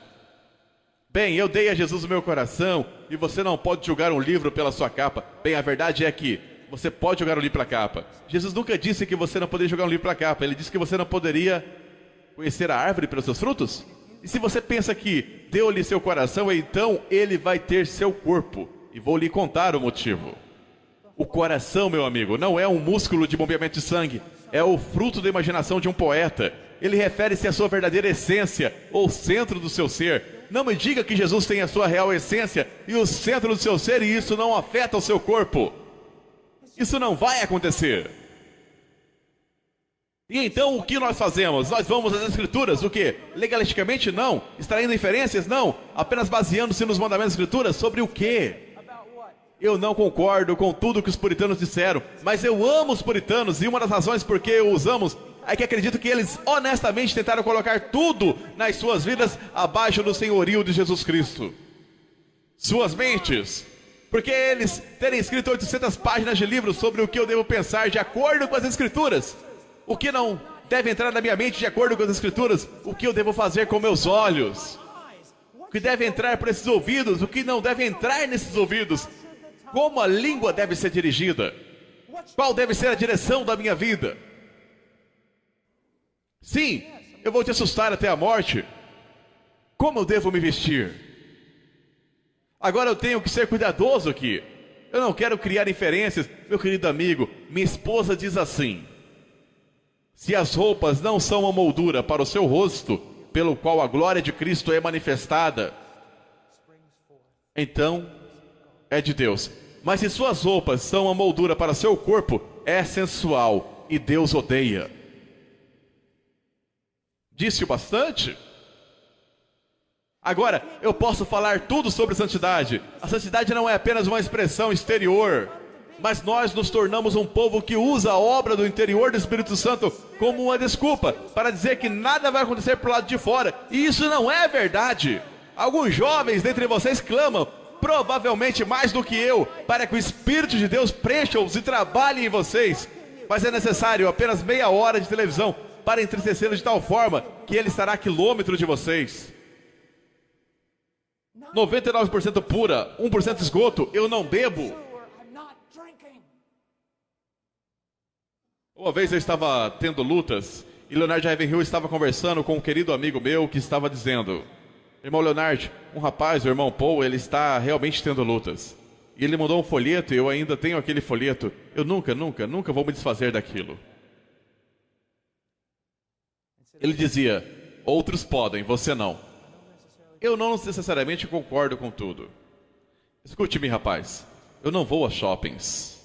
Bem, eu dei a Jesus o meu coração e você não pode julgar um livro pela sua capa. Bem, a verdade é que você pode julgar um livro pela capa. Jesus nunca disse que você não poderia julgar um livro pela capa. Ele disse que você não poderia conhecer a árvore pelos seus frutos. E se você pensa que deu-lhe seu coração, então ele vai ter seu corpo. E vou lhe contar o motivo. O coração, meu amigo, não é um músculo de bombeamento de sangue. é o fruto da imaginação de um poeta. Ele refere-se à sua verdadeira essência, ou centro do seu ser. Não me diga que Jesus tem a sua real essência e o centro do seu ser, e isso não afeta o seu corpo. Isso não vai acontecer. E então o que nós fazemos? Nós vamos às Escrituras, o quê? Legalisticamente não, extraindo inferências não, apenas baseando-se nos mandamentos das Escrituras. Sobre o quê? Eu não concordo com tudo que os puritanos disseram, mas eu amo os puritanos, e uma das razões por que os amo é que acredito que eles honestamente tentaram colocar tudo nas suas vidas abaixo do senhorio de Jesus Cristo. Suas mentes. Porque eles terem escrito 800 páginas de livros sobre o que eu devo pensar de acordo com as Escrituras. O que não deve entrar na minha mente de acordo com as Escrituras. O que eu devo fazer com meus olhos. O que deve entrar por esses ouvidos. O que não deve entrar nesses ouvidos. Como a língua deve ser dirigida. Qual deve ser a direção da minha vida. Sim, eu vou te assustar até a morte. Como eu devo me vestir? Agora eu tenho que ser cuidadoso aqui. Eu não quero criar inferências. Meu querido amigo, minha esposa diz assim: se as roupas não são uma moldura para o seu rosto, pelo qual a glória de Cristo é manifestada, então é de Deus. Mas se suas roupas são uma moldura para seu corpo, é sensual e Deus odeia. Disse-o bastante? Agora, eu posso falar tudo sobre santidade. A santidade não é apenas uma expressão exterior, mas nós nos tornamos um povo que usa a obra do interior do Espírito Santo como uma desculpa para dizer que nada vai acontecer pro lado de fora. E isso não é verdade. Alguns jovens dentre vocês clamam, provavelmente mais do que eu, para que o Espírito de Deus preencha-os e trabalhe em vocês. Mas é necessário apenas meia hora de televisão para entristecê-los de tal forma que ele estará a quilômetro de vocês. 99% pura, 1% esgoto, eu não bebo. Uma vez eu estava tendo lutas e Leonard Ravenhill estava conversando com um querido amigo meu que estava dizendo: irmão Leonard, um rapaz, o irmão Paul, ele está realmente tendo lutas. E ele mandou um folheto e eu ainda tenho aquele folheto. Eu nunca vou me desfazer daquilo. Ele dizia: outros podem, você não. Eu não necessariamente concordo com tudo. Escute-me, rapaz. Eu não vou a shoppings.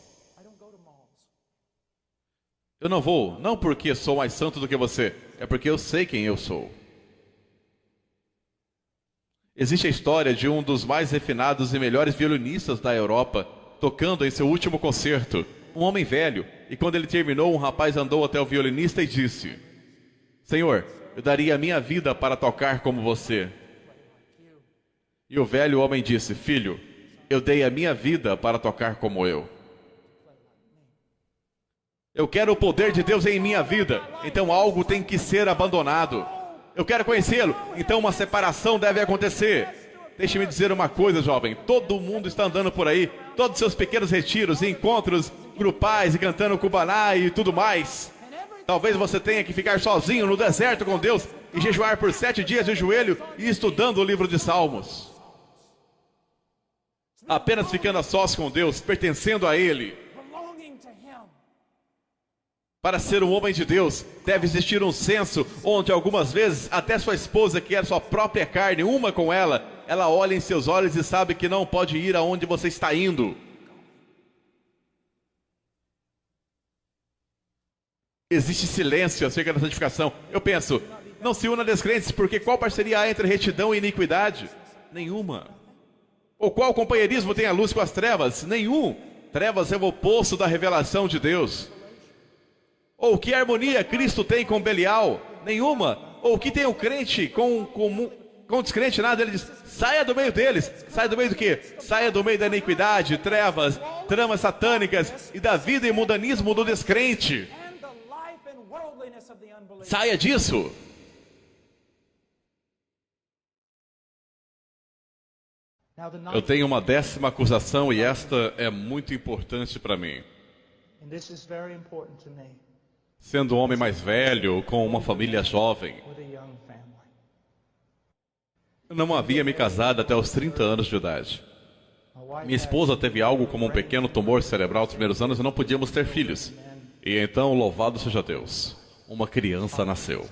Eu não vou, não porque sou mais santo do que você, é porque eu sei quem eu sou. Existe a história de um dos mais refinados e melhores violinistas da Europa, tocando em seu último concerto, um homem velho, e quando ele terminou, um rapaz andou até o violinista e disse: Senhor, eu daria a minha vida para tocar como você. E o velho homem disse: filho, eu dei a minha vida para tocar como eu. Eu quero o poder de Deus em minha vida, então algo tem que ser abandonado. Eu quero conhecê-lo, então uma separação deve acontecer. Deixe-me dizer uma coisa, jovem, todo mundo está andando por aí, todos os seus pequenos retiros e encontros grupais e cantando cubaná e tudo mais. Talvez você tenha que ficar sozinho no deserto com Deus e jejuar por 7 dias de joelho e estudando o livro de Salmos. Apenas ficando a sós com Deus, pertencendo a Ele. Para ser um homem de Deus, deve existir um senso onde algumas vezes até sua esposa, que é sua própria carne, uma com ela, ela olha em seus olhos e sabe que não pode ir aonde você está indo. Existe silêncio acerca da santificação. Eu penso, não se una a descrentes, porque qual parceria há entre retidão e iniquidade? Nenhuma. Ou qual companheirismo tem a luz com as trevas? Nenhum. Trevas é o oposto da revelação de Deus. Ou que harmonia Cristo tem com Belial? Nenhuma. Ou que tem o crente com o descrente? Nada. Ele diz, saia do meio deles. Saia do meio do quê? Saia do meio da iniquidade, trevas, tramas satânicas e da vida e mundanismo do descrente. Saia disso. Eu tenho uma 10ª acusação e esta é muito importante para mim. Sendo um homem mais velho, com uma família jovem, eu não havia me casado até os 30 anos de idade. Minha esposa teve algo como um pequeno tumor cerebral nos primeiros anos e não podíamos ter filhos. E então, louvado seja Deus, uma criança nasceu.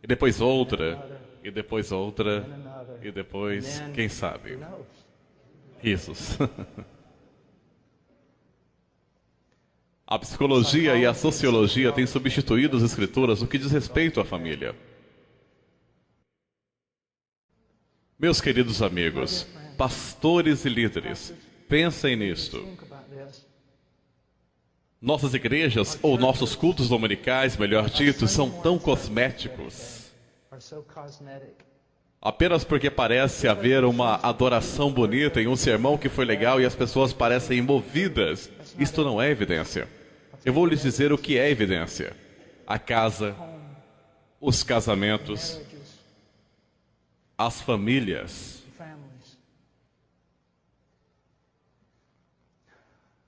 E depois outra, e depois outra, e depois, quem sabe? Risos. A psicologia e a sociologia têm substituído as escrituras no que diz respeito à família. Meus queridos amigos, pastores e líderes, pensem nisto. Nossas igrejas, ou nossos cultos dominicais, melhor dito, são tão cosméticos. Apenas porque parece haver uma adoração bonita em um sermão que foi legal e as pessoas parecem movidas. Isto não é evidência. Eu vou lhes dizer o que é evidência. A casa, os casamentos, as famílias.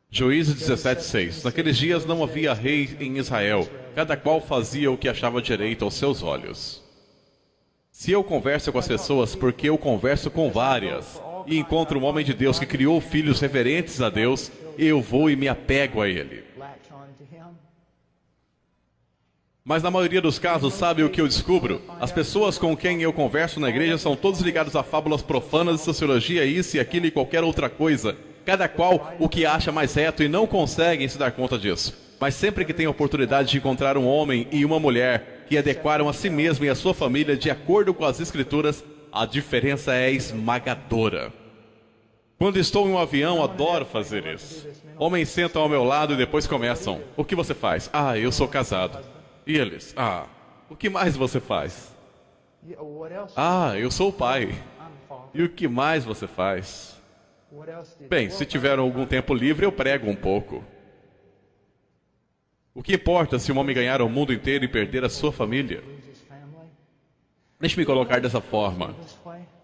Juízes 17:6. Naqueles dias não havia rei em Israel, cada qual fazia o que achava direito aos seus olhos. Se eu converso com as pessoas, porque eu converso com várias, e encontro um homem de Deus que criou filhos reverentes a Deus, eu vou e me apego a ele. Mas na maioria dos casos, sabe o que eu descubro? As pessoas com quem eu converso na igreja são todos ligados a fábulas profanas de sociologia, isso e aquilo e qualquer outra coisa. Cada qual o que acha mais reto e não conseguem se dar conta disso. Mas sempre que tem a oportunidade de encontrar um homem e uma mulher que adequaram a si mesmo e a sua família de acordo com as escrituras, a diferença é esmagadora. Quando estou em um avião, adoro fazer isso. Homens sentam ao meu lado e depois começam. O que você faz? Ah, eu sou casado. E eles? Ah, o que mais você faz? Ah, eu sou o pai. E o que mais você faz? Bem, se tiver algum tempo livre, eu prego um pouco. O que importa se um homem ganhar o mundo inteiro e perder a sua família? Deixe-me colocar dessa forma.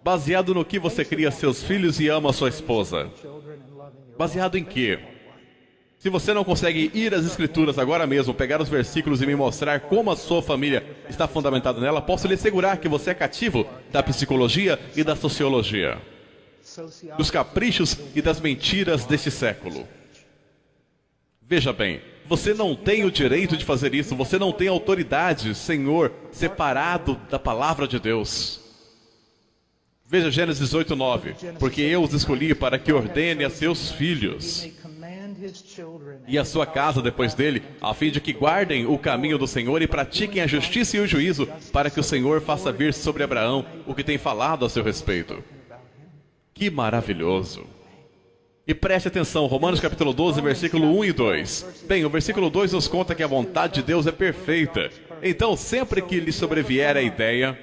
Baseado no que você cria seus filhos e ama sua esposa? Baseado em quê? Se você não consegue ir às escrituras agora mesmo, pegar os versículos e me mostrar como a sua família está fundamentada nela, posso lhe assegurar que você é cativo da psicologia e da sociologia, dos caprichos e das mentiras deste século. Veja bem, você não tem o direito de fazer isso, você não tem autoridade, Senhor, separado da palavra de Deus. Veja Gênesis 8:9, porque eu os escolhi para que ordene a seus filhos e a sua casa depois dele, a fim de que guardem o caminho do Senhor e pratiquem a justiça e o juízo, para que o Senhor faça vir sobre Abraão o que tem falado a seu respeito. Que maravilhoso! E preste atenção, Romanos capítulo 12, versículo 1 e 2. Bem, o versículo 2 nos conta que a vontade de Deus é perfeita. Então, sempre que lhe sobrevier a ideia,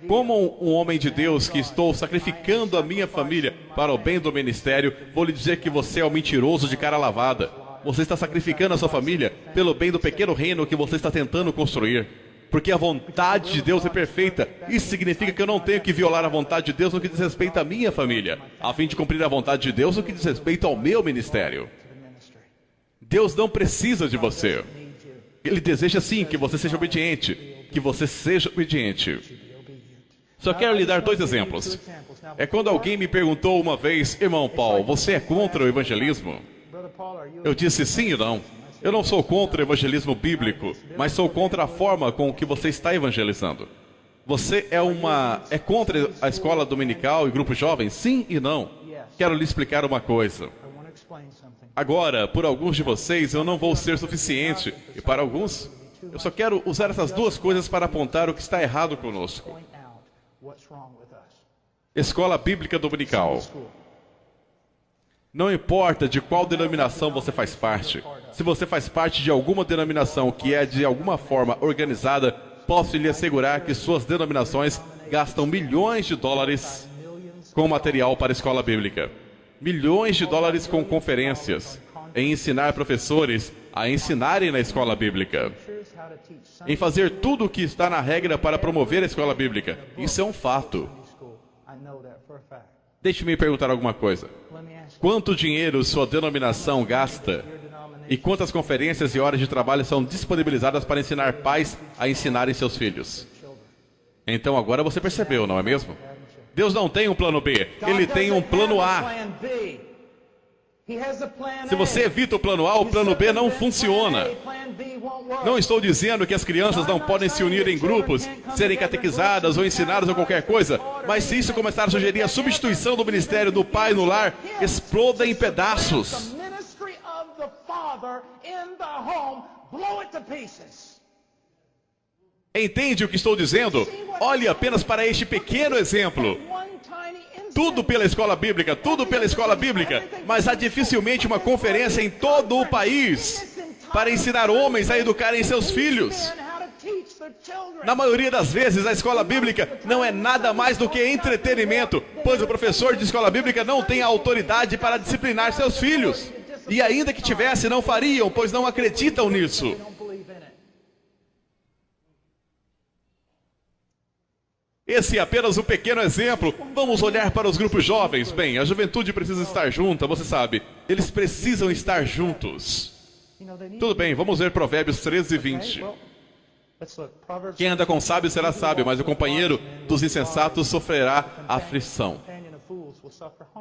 como um homem de Deus que estou sacrificando a minha família para o bem do ministério, vou lhe dizer que você é um mentiroso de cara lavada. Você está sacrificando a sua família pelo bem do pequeno reino que você está tentando construir. Porque a vontade de Deus é perfeita. Isso significa que eu não tenho que violar a vontade de Deus no que diz respeito à minha família, a fim de cumprir a vontade de Deus no que diz respeito ao meu ministério. Deus não precisa de você. Ele deseja sim que você seja obediente. Que você seja obediente. Só quero lhe dar 2 exemplos. É quando alguém me perguntou uma vez, irmão Paul, você é contra o evangelismo? Eu disse sim e não. Eu não sou contra o evangelismo bíblico, mas sou contra a forma com que você está evangelizando. Você é contra a escola dominical e grupo jovem? Sim e não. Quero lhe explicar uma coisa. Agora, por alguns de vocês, eu não vou ser suficiente. E para alguns, eu só quero usar essas 2 coisas para apontar o que está errado conosco. Escola bíblica dominical. Não importa de qual denominação você faz parte. Se você faz parte de alguma denominação que é de alguma forma organizada, posso lhe assegurar que suas denominações gastam milhões de dólares com material para a escola bíblica. Milhões de dólares com conferências, em ensinar professores a ensinarem na escola bíblica. Em fazer tudo o que está na regra para promover a escola bíblica. Isso é um fato. Deixe-me perguntar alguma coisa. Quanto dinheiro sua denominação gasta e quantas conferências e horas de trabalho são disponibilizadas para ensinar pais a ensinarem seus filhos? Então agora você percebeu, não é mesmo? Deus não tem um plano B, Ele tem um plano A. Se você evita o plano A, o plano B não funciona. Não estou dizendo que as crianças não podem se unir em grupos, serem catequizadas ou ensinadas ou qualquer coisa, mas se isso começar a sugerir a substituição do ministério do pai no lar, exploda em pedaços. Entende o que estou dizendo? Olhe apenas para este pequeno exemplo. Tudo pela escola bíblica, tudo pela escola bíblica, mas há dificilmente uma conferência em todo o país para ensinar homens a educarem seus filhos. Na maioria das vezes, a escola bíblica não é nada mais do que entretenimento, pois o professor de escola bíblica não tem a autoridade para disciplinar seus filhos. E ainda que tivesse, não fariam, pois não acreditam nisso. Esse é apenas um pequeno exemplo. Vamos olhar para os grupos jovens. Bem, a juventude precisa estar junta, você sabe. Eles precisam estar juntos. Tudo bem, vamos ver Provérbios 13 e 20. Quem anda com sábio será sábio, mas o companheiro dos insensatos sofrerá aflição.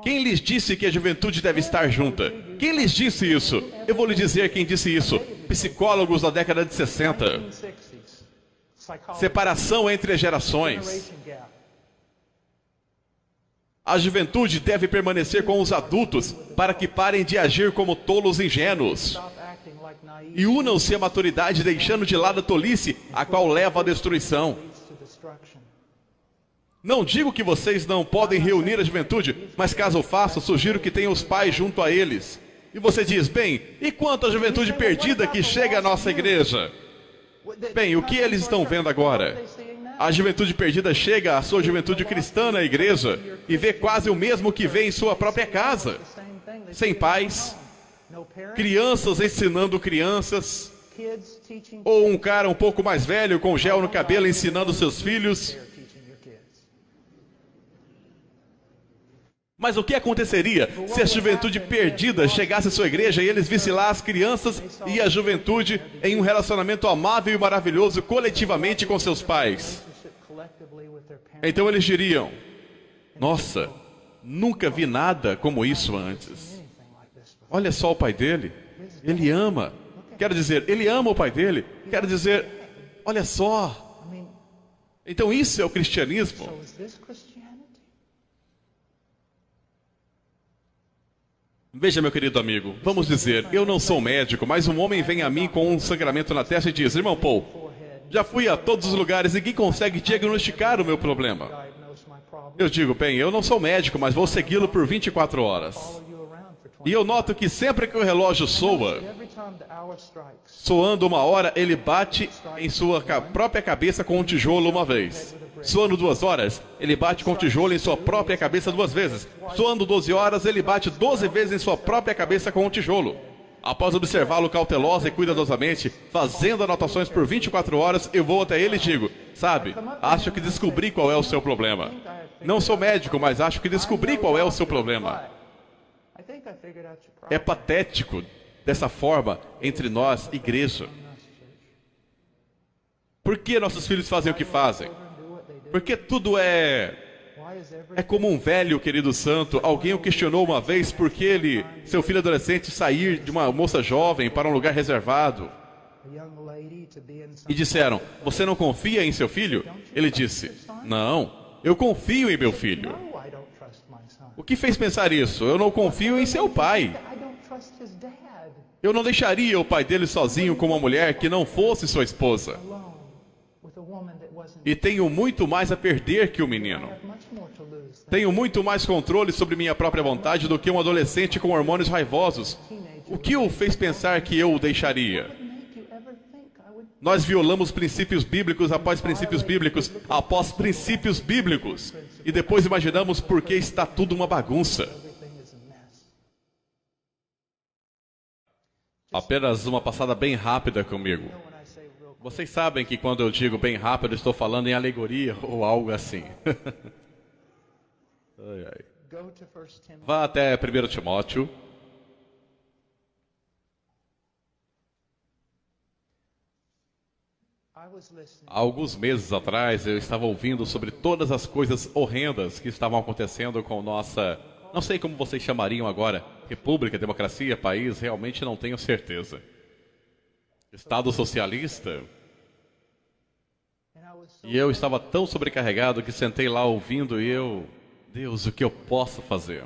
Quem lhes disse que a juventude deve estar junta? Quem lhes disse isso? Eu vou lhe dizer quem disse isso. Psicólogos da década de 60. Separação entre as gerações. A juventude deve permanecer com os adultos para que parem de agir como tolos ingênuos. E unam-se à maturidade, deixando de lado a tolice, a qual leva à destruição. Não digo que vocês não podem reunir a juventude, mas caso façam, sugiro que tenham os pais junto a eles. E você diz, bem, e quanto à juventude perdida que chega à nossa igreja? Bem, o que eles estão vendo agora? A juventude perdida chega à sua juventude cristã na igreja e vê quase o mesmo que vê em sua própria casa. Sem pais, crianças ensinando crianças, ou um cara um pouco mais velho com gel no cabelo ensinando seus filhos. Mas o que aconteceria se a juventude perdida chegasse à sua igreja e eles vissem lá as crianças e a juventude em um relacionamento amável e maravilhoso coletivamente com seus pais? Então eles diriam, nossa, nunca vi nada como isso antes. Olha só o pai dele, ele ama. Quero dizer, ele ama o pai dele. Quero dizer, olha só. Então isso é o cristianismo. Veja, meu querido amigo, vamos dizer, eu não sou médico, mas um homem vem a mim com um sangramento na testa e diz, irmão Paul, já fui a todos os lugares, ninguém consegue diagnosticar o meu problema. Eu digo, bem, eu não sou médico, mas vou segui-lo por 24 horas. E eu noto que sempre que o relógio soa, soando 1 hora, ele bate em sua própria cabeça com um tijolo uma vez. Soando 2 horas, ele bate com o tijolo em sua própria cabeça 2 vezes. Soando 12 horas, ele bate 12 vezes em sua própria cabeça com o tijolo. Após observá-lo cautelosa e cuidadosamente, fazendo anotações por 24 horas, eu vou até ele e digo, sabe, acho que descobri qual é o seu problema. Não sou médico, mas acho que descobri qual é o seu problema. É patético dessa forma entre nós, igreja. Por que nossos filhos fazem o que fazem? Porque tudo é como um velho, querido santo. Alguém o questionou uma vez por que seu filho adolescente sair de uma moça jovem para um lugar reservado. E disseram, você não confia em seu filho? Ele disse, não, eu confio em meu filho. O que fez pensar isso? Eu não confio em seu pai. Eu não deixaria o pai dele sozinho com uma mulher que não fosse sua esposa. E tenho muito mais a perder que o menino. Tenho muito mais controle sobre minha própria vontade do que um adolescente com hormônios raivosos. O que o fez pensar que eu o deixaria? Nós violamos princípios bíblicos após princípios bíblicos, após princípios bíblicos. E depois imaginamos por que está tudo uma bagunça. Apenas uma passada bem rápida comigo. Vocês sabem que quando eu digo bem rápido, estou falando em alegoria ou algo assim. Ai, ai. Vá até 1 Timóteo. Há alguns meses atrás, eu estava ouvindo sobre todas as coisas horrendas que estavam acontecendo com nossa Não sei como vocês chamariam agora, república, democracia, país, realmente não tenho certeza. Estado socialista? E eu estava tão sobrecarregado que sentei lá ouvindo e Deus, o que eu posso fazer?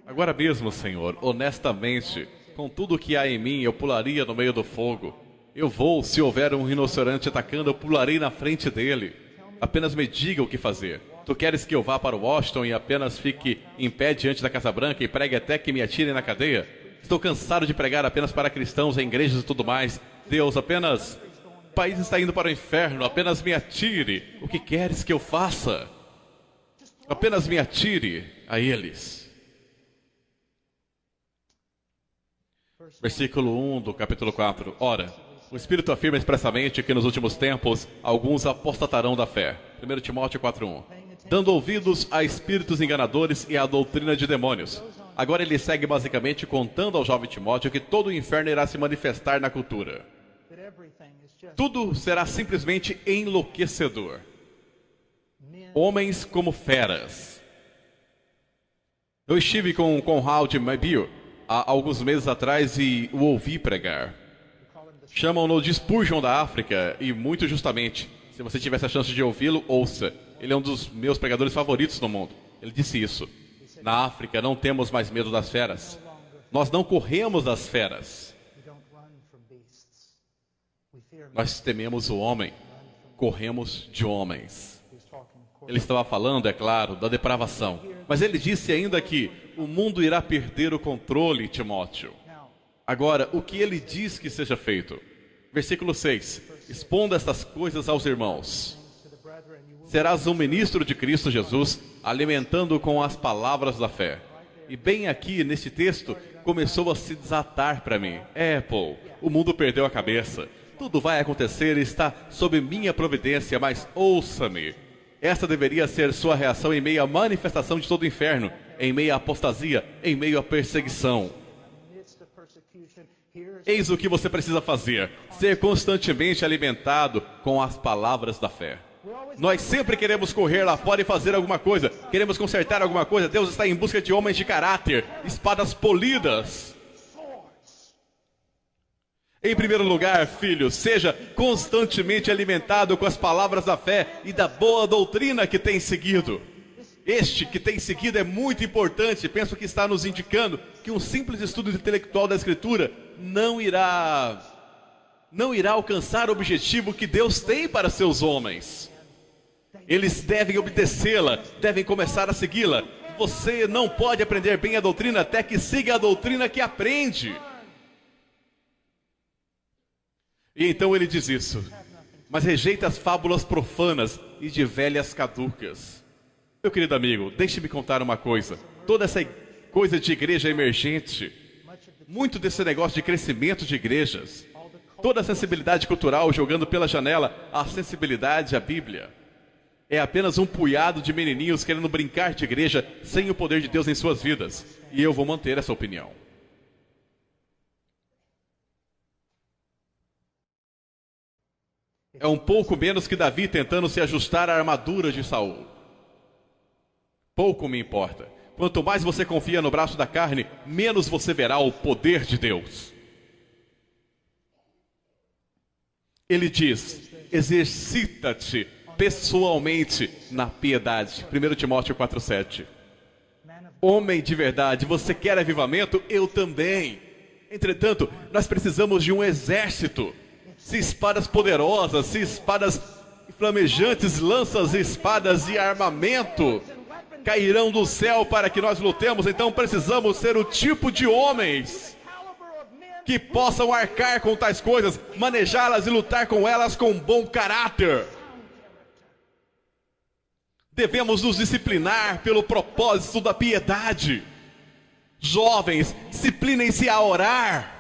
Agora mesmo, Senhor, honestamente, com tudo que há em mim, eu pularia no meio do fogo. Eu vou, se houver um rinoceronte atacando, eu pularei na frente dele. Apenas me diga o que fazer. Tu queres que eu vá para Washington e apenas fique em pé diante da Casa Branca e pregue até que me atirem na cadeia? Estou cansado de pregar apenas para cristãos em igrejas e tudo mais. Deus, apenas... O país está indo para o inferno, apenas me atire. O que queres que eu faça? Apenas me atire a eles. Versículo 1 do capítulo 4. Ora, o Espírito afirma expressamente que nos últimos tempos alguns apostatarão da fé. 1 Timóteo 4:1. Dando ouvidos a espíritos enganadores e à doutrina de demônios. Agora ele segue basicamente contando ao jovem Timóteo que todo o inferno irá se manifestar na cultura. Tudo será simplesmente enlouquecedor. Homens como feras. Eu estive com Conrad Mabille há alguns meses atrás e o ouvi pregar. Chamam-no de Spurgeon da África, e muito justamente. Se você tivesse a chance de ouvi-lo, ouça. Ele é um dos meus pregadores favoritos no mundo. Ele disse isso. Na África não temos mais medo das feras. Nós não corremos das feras. Nós tememos o homem. Corremos de homens. Ele estava falando, é claro, da depravação. Mas ele disse ainda que o mundo irá perder o controle, Timóteo. Agora, o que ele diz que seja feito? Versículo 6. Expondo estas coisas aos irmãos. Serás um ministro de Cristo Jesus, alimentando com as palavras da fé. E bem aqui, neste texto, começou a se desatar para mim. Paul, o mundo perdeu a cabeça. Tudo vai acontecer e está sob minha providência, mas ouça-me. Esta deveria ser sua reação em meio à manifestação de todo o inferno, em meio à apostasia, em meio à perseguição. Eis o que você precisa fazer: ser constantemente alimentado com as palavras da fé. Nós sempre queremos correr lá fora e fazer alguma coisa, queremos consertar alguma coisa. Deus está em busca de homens de caráter, espadas polidas. Em primeiro lugar, filho, seja constantemente alimentado com as palavras da fé e da boa doutrina que tem seguido. Este que tem seguido é muito importante. Penso que está nos indicando que um simples estudo intelectual da Escritura não irá alcançar o objetivo que Deus tem para seus homens. Eles devem obedecê-la, devem começar a segui-la. Você não pode aprender bem a doutrina até que siga a doutrina que aprende. E então ele diz isso: mas rejeita as fábulas profanas e de velhas caducas. Meu querido amigo, deixe-me contar uma coisa. Toda essa coisa de igreja emergente, muito desse negócio de crescimento de igrejas, toda a sensibilidade cultural jogando pela janela a sensibilidade à Bíblia, é apenas um punhado de menininhos querendo brincar de igreja sem o poder de Deus em suas vidas. E eu vou manter essa opinião. É um pouco menos que Davi tentando se ajustar à armadura de Saul. Pouco me importa. Quanto mais você confia no braço da carne, menos você verá o poder de Deus. Ele diz: exercita-te pessoalmente na piedade. 1 Timóteo 4:7. Homem de verdade, você quer avivamento? Eu também. Entretanto, nós precisamos de um exército. Se espadas poderosas, se espadas flamejantes, lanças, espadas e armamento cairão do céu para que nós lutemos, então precisamos ser o tipo de homens que possam arcar com tais coisas, manejá-las e lutar com elas com bom caráter. Devemos nos disciplinar pelo propósito da piedade. Jovens, disciplinem-se a orar.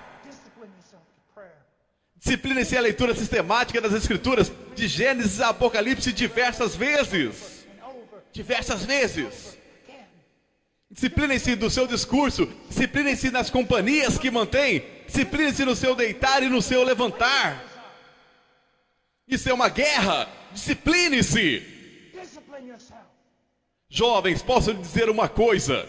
Disciplinem-se a leitura sistemática das Escrituras, de Gênesis a Apocalipse, diversas vezes. Diversas vezes. Disciplinem-se do seu discurso, disciplinem-se nas companhias que mantém, disciplinem-se no seu deitar e no seu levantar. Isso é uma guerra. Discipline-se. Jovens, posso lhe dizer uma coisa: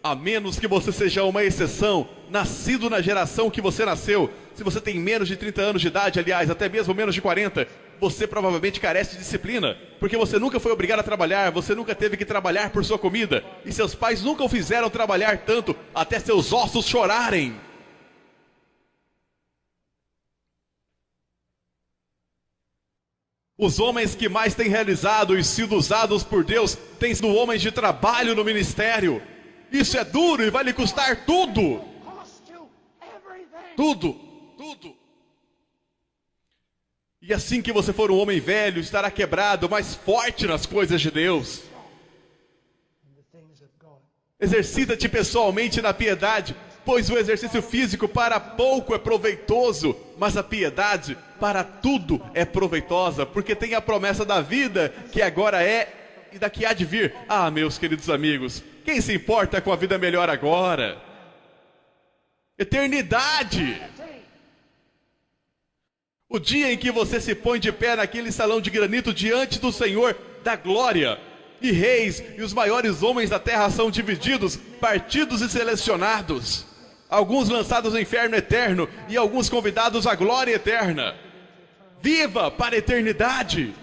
a menos que você seja uma exceção, nascido na geração que você nasceu, se você tem menos de 30 anos de idade, aliás, até mesmo menos de 40, você provavelmente carece de disciplina, porque você nunca foi obrigado a trabalhar, você nunca teve que trabalhar por sua comida, e seus pais nunca o fizeram trabalhar tanto até seus ossos chorarem. Os homens que mais têm realizado e sido usados por Deus têm sido homens de trabalho no ministério. Isso é duro e vai lhe custar tudo. Tudo, tudo. E assim que você for um homem velho, estará quebrado, mas forte nas coisas de Deus. Exercita-te pessoalmente na piedade, pois o exercício físico para pouco é proveitoso, mas a piedade para tudo é proveitosa, porque tem a promessa da vida, que agora é e daqui há de vir. Ah, meus queridos amigos, quem se importa com a vida melhor agora? Eternidade! O dia em que você se põe de pé naquele salão de granito diante do Senhor da glória, e reis e os maiores homens da terra são divididos, partidos e selecionados, alguns lançados no inferno eterno e alguns convidados à glória eterna. Viva para a eternidade!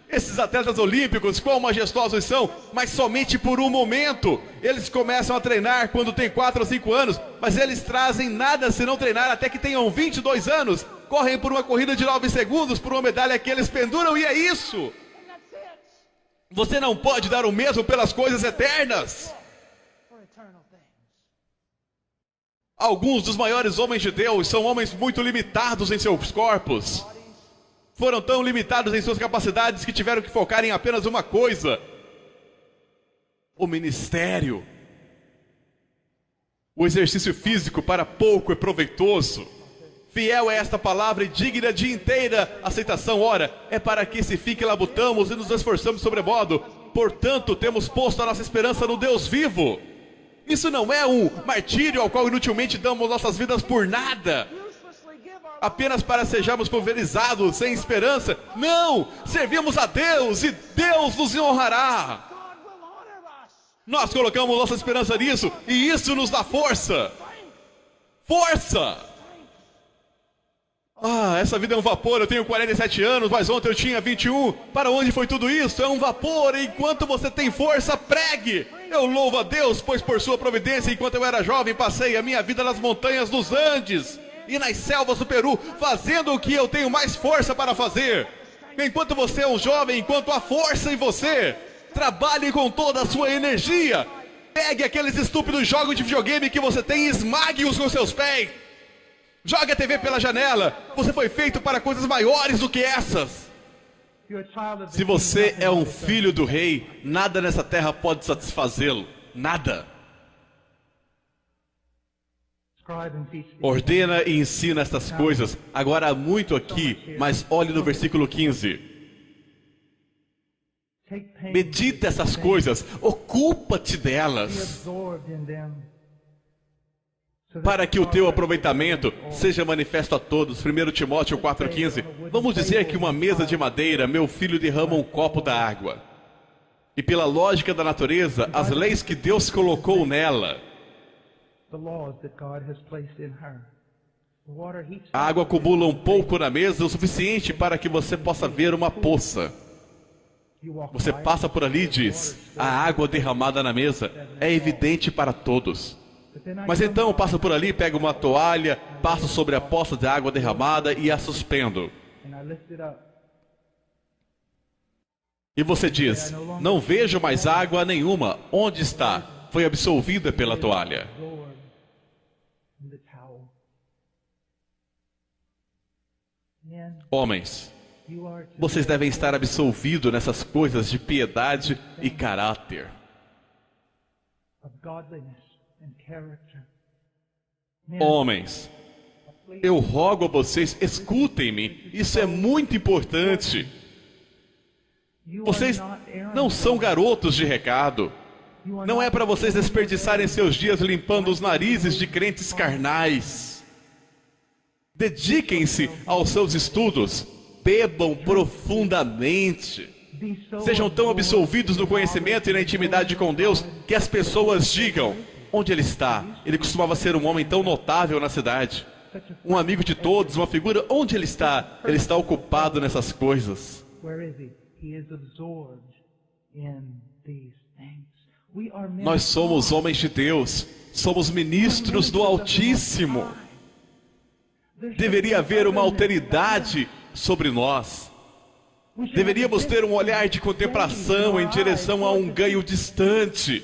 Esses atletas olímpicos, quão majestosos são, mas somente por um momento. Eles começam a treinar quando têm 4 ou 5 anos, mas eles trazem nada se não treinar até que tenham 22 anos. Correm por uma corrida de 9 segundos, por uma medalha que eles penduram, e é isso. Você não pode dar o mesmo pelas coisas eternas. Alguns dos maiores homens de Deus são homens muito limitados em seus corpos. Foram tão limitados em suas capacidades que tiveram que focar em apenas uma coisa: o ministério. O exercício físico para pouco é proveitoso. Fiel é esta palavra e digna de inteira aceitação. Ora, é para que se fique labutamos e nos esforçamos sobremodo. Portanto, temos posto a nossa esperança no Deus vivo. Isso não é um martírio ao qual inutilmente damos nossas vidas por nada, apenas para sejamos pulverizados sem esperança. Não! Servimos a Deus e Deus nos honrará. Nós colocamos nossa esperança nisso e isso nos dá força. Força! Ah, essa vida é um vapor, eu tenho 47 anos, mas ontem eu tinha 21. Para onde foi tudo isso? É um vapor, e enquanto você tem força, pregue. Eu louvo a Deus, pois por sua providência, enquanto eu era jovem, passei a minha vida nas montanhas dos Andes e nas selvas do Peru, fazendo o que eu tenho mais força para fazer. Enquanto você é um jovem, enquanto há força em você, trabalhe com toda a sua energia. Pegue aqueles estúpidos jogos de videogame que você tem e esmague-os com seus pés. Jogue a TV pela janela. Você foi feito para coisas maiores do que essas. Se você é um filho do rei, nada nessa terra pode satisfazê-lo. Nada. Ordena e ensina estas coisas. Agora há muito aqui, mas olhe no versículo 15. Medita essas coisas, ocupa-te delas, para que o teu aproveitamento seja manifesto a todos. 1 Timóteo 4,15. Vamos dizer que uma mesa de madeira, meu filho derrama um copo da água. E pela lógica da natureza, as leis que Deus colocou nela, a água acumula um pouco na mesa, o suficiente para que você possa ver uma poça. Você passa por ali e diz: a água derramada na mesa é evidente para todos. Mas então passa por ali, pega uma toalha, passo sobre a poça de água derramada e a suspendo. E você diz: não vejo mais água nenhuma. Onde está? Foi absolvida pela toalha. Homens, vocês devem estar absolvidos nessas coisas de piedade e caráter. Homens, eu rogo a vocês, escutem-me, isso é muito importante. Vocês não são garotos de recado. Não é para vocês desperdiçarem seus dias limpando os narizes de crentes carnais. Dediquem-se aos seus estudos, bebam profundamente. Sejam tão absolvidos no conhecimento e na intimidade com Deus que as pessoas digam: onde ele está? Ele costumava ser um homem tão notável na cidade, um amigo de todos, uma figura. Onde ele está? Ele está ocupado nessas coisas. Nós somos homens de Deus, somos ministros do Altíssimo. Deveria haver uma alteridade sobre nós. Deveríamos ter um olhar de contemplação em direção a um ganho distante.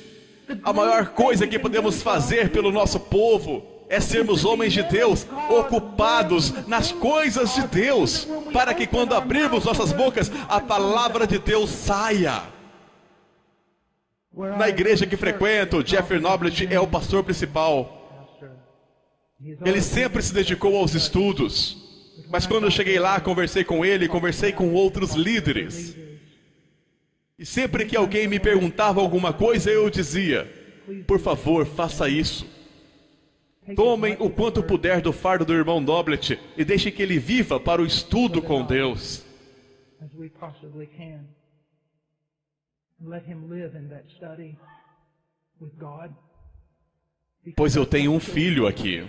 A maior coisa que podemos fazer pelo nosso povo é sermos homens de Deus, ocupados nas coisas de Deus, para que quando abrirmos nossas bocas, a palavra de Deus saia. Na igreja que frequento, o Jeffrey Noblet é o pastor principal. Ele sempre se dedicou aos estudos, mas quando eu cheguei lá, conversei com ele, conversei com outros líderes. E sempre que alguém me perguntava alguma coisa, eu dizia: por favor, faça isso. Tomem o quanto puder do fardo do irmão Noblet e deixem que ele viva para o estudo com Deus. Pois eu tenho um filho aqui.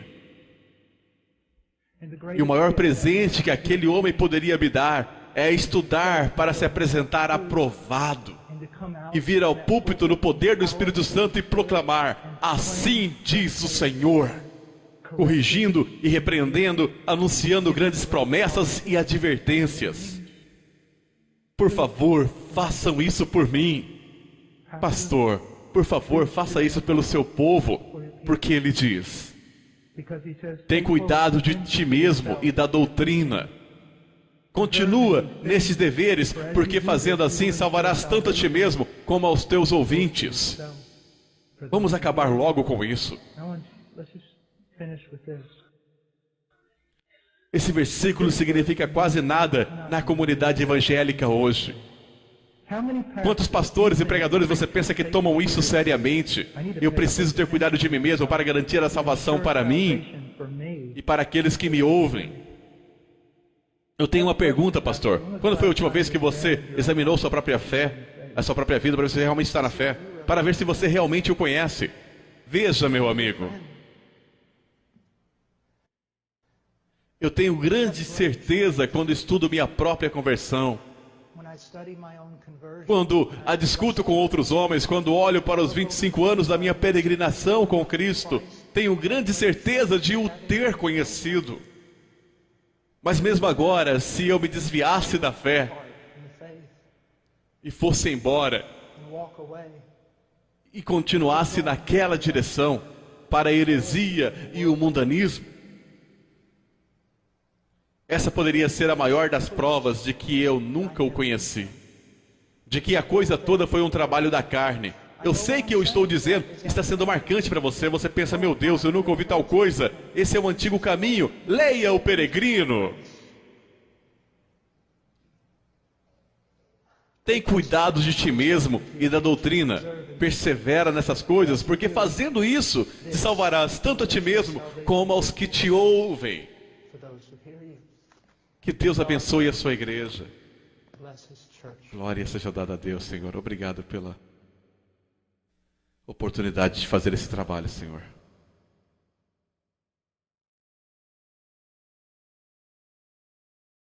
E o maior presente que aquele homem poderia me dar é estudar para se apresentar aprovado e vir ao púlpito no poder do Espírito Santo e proclamar: assim diz o Senhor, corrigindo e repreendendo, anunciando grandes promessas e advertências. Por favor, façam isso por mim. Pastor, por favor, faça isso pelo seu povo, porque ele diz: tem cuidado de ti mesmo e da doutrina. Continua nesses deveres, porque fazendo assim salvarás tanto a ti mesmo como aos teus ouvintes. Vamos acabar logo com isso. Esse versículo significa quase nada na comunidade evangélica hoje. Quantos pastores e pregadores você pensa que tomam isso seriamente? Eu preciso ter cuidado de mim mesmo para garantir a salvação para mim e para aqueles que me ouvem. Eu tenho uma pergunta, pastor. Quando foi a última vez que você examinou sua própria fé, a sua própria vida, para ver se você realmente está na fé? Para ver se você realmente o conhece. Veja, meu amigo, eu tenho grande certeza quando estudo minha própria conversão, quando a discuto com outros homens, quando olho para os 25 anos da minha peregrinação com Cristo, tenho grande certeza de o ter conhecido. Mas mesmo agora, se eu me desviasse da fé e fosse embora e continuasse naquela direção para a heresia e o mundanismo, essa poderia ser a maior das provas de que eu nunca o conheci, de que a coisa toda foi um trabalho da carne. Eu sei que eu estou dizendo, está sendo marcante para você. Você pensa: meu Deus, eu nunca ouvi tal coisa. Esse é o antigo caminho. Leia o Peregrino. Tem cuidado de ti mesmo e da doutrina. Persevera nessas coisas, porque fazendo isso, te salvarás tanto a ti mesmo como aos que te ouvem. Que Deus abençoe a sua igreja. Glória seja dada a Deus, Senhor. Obrigado pela oportunidade de fazer esse trabalho, Senhor.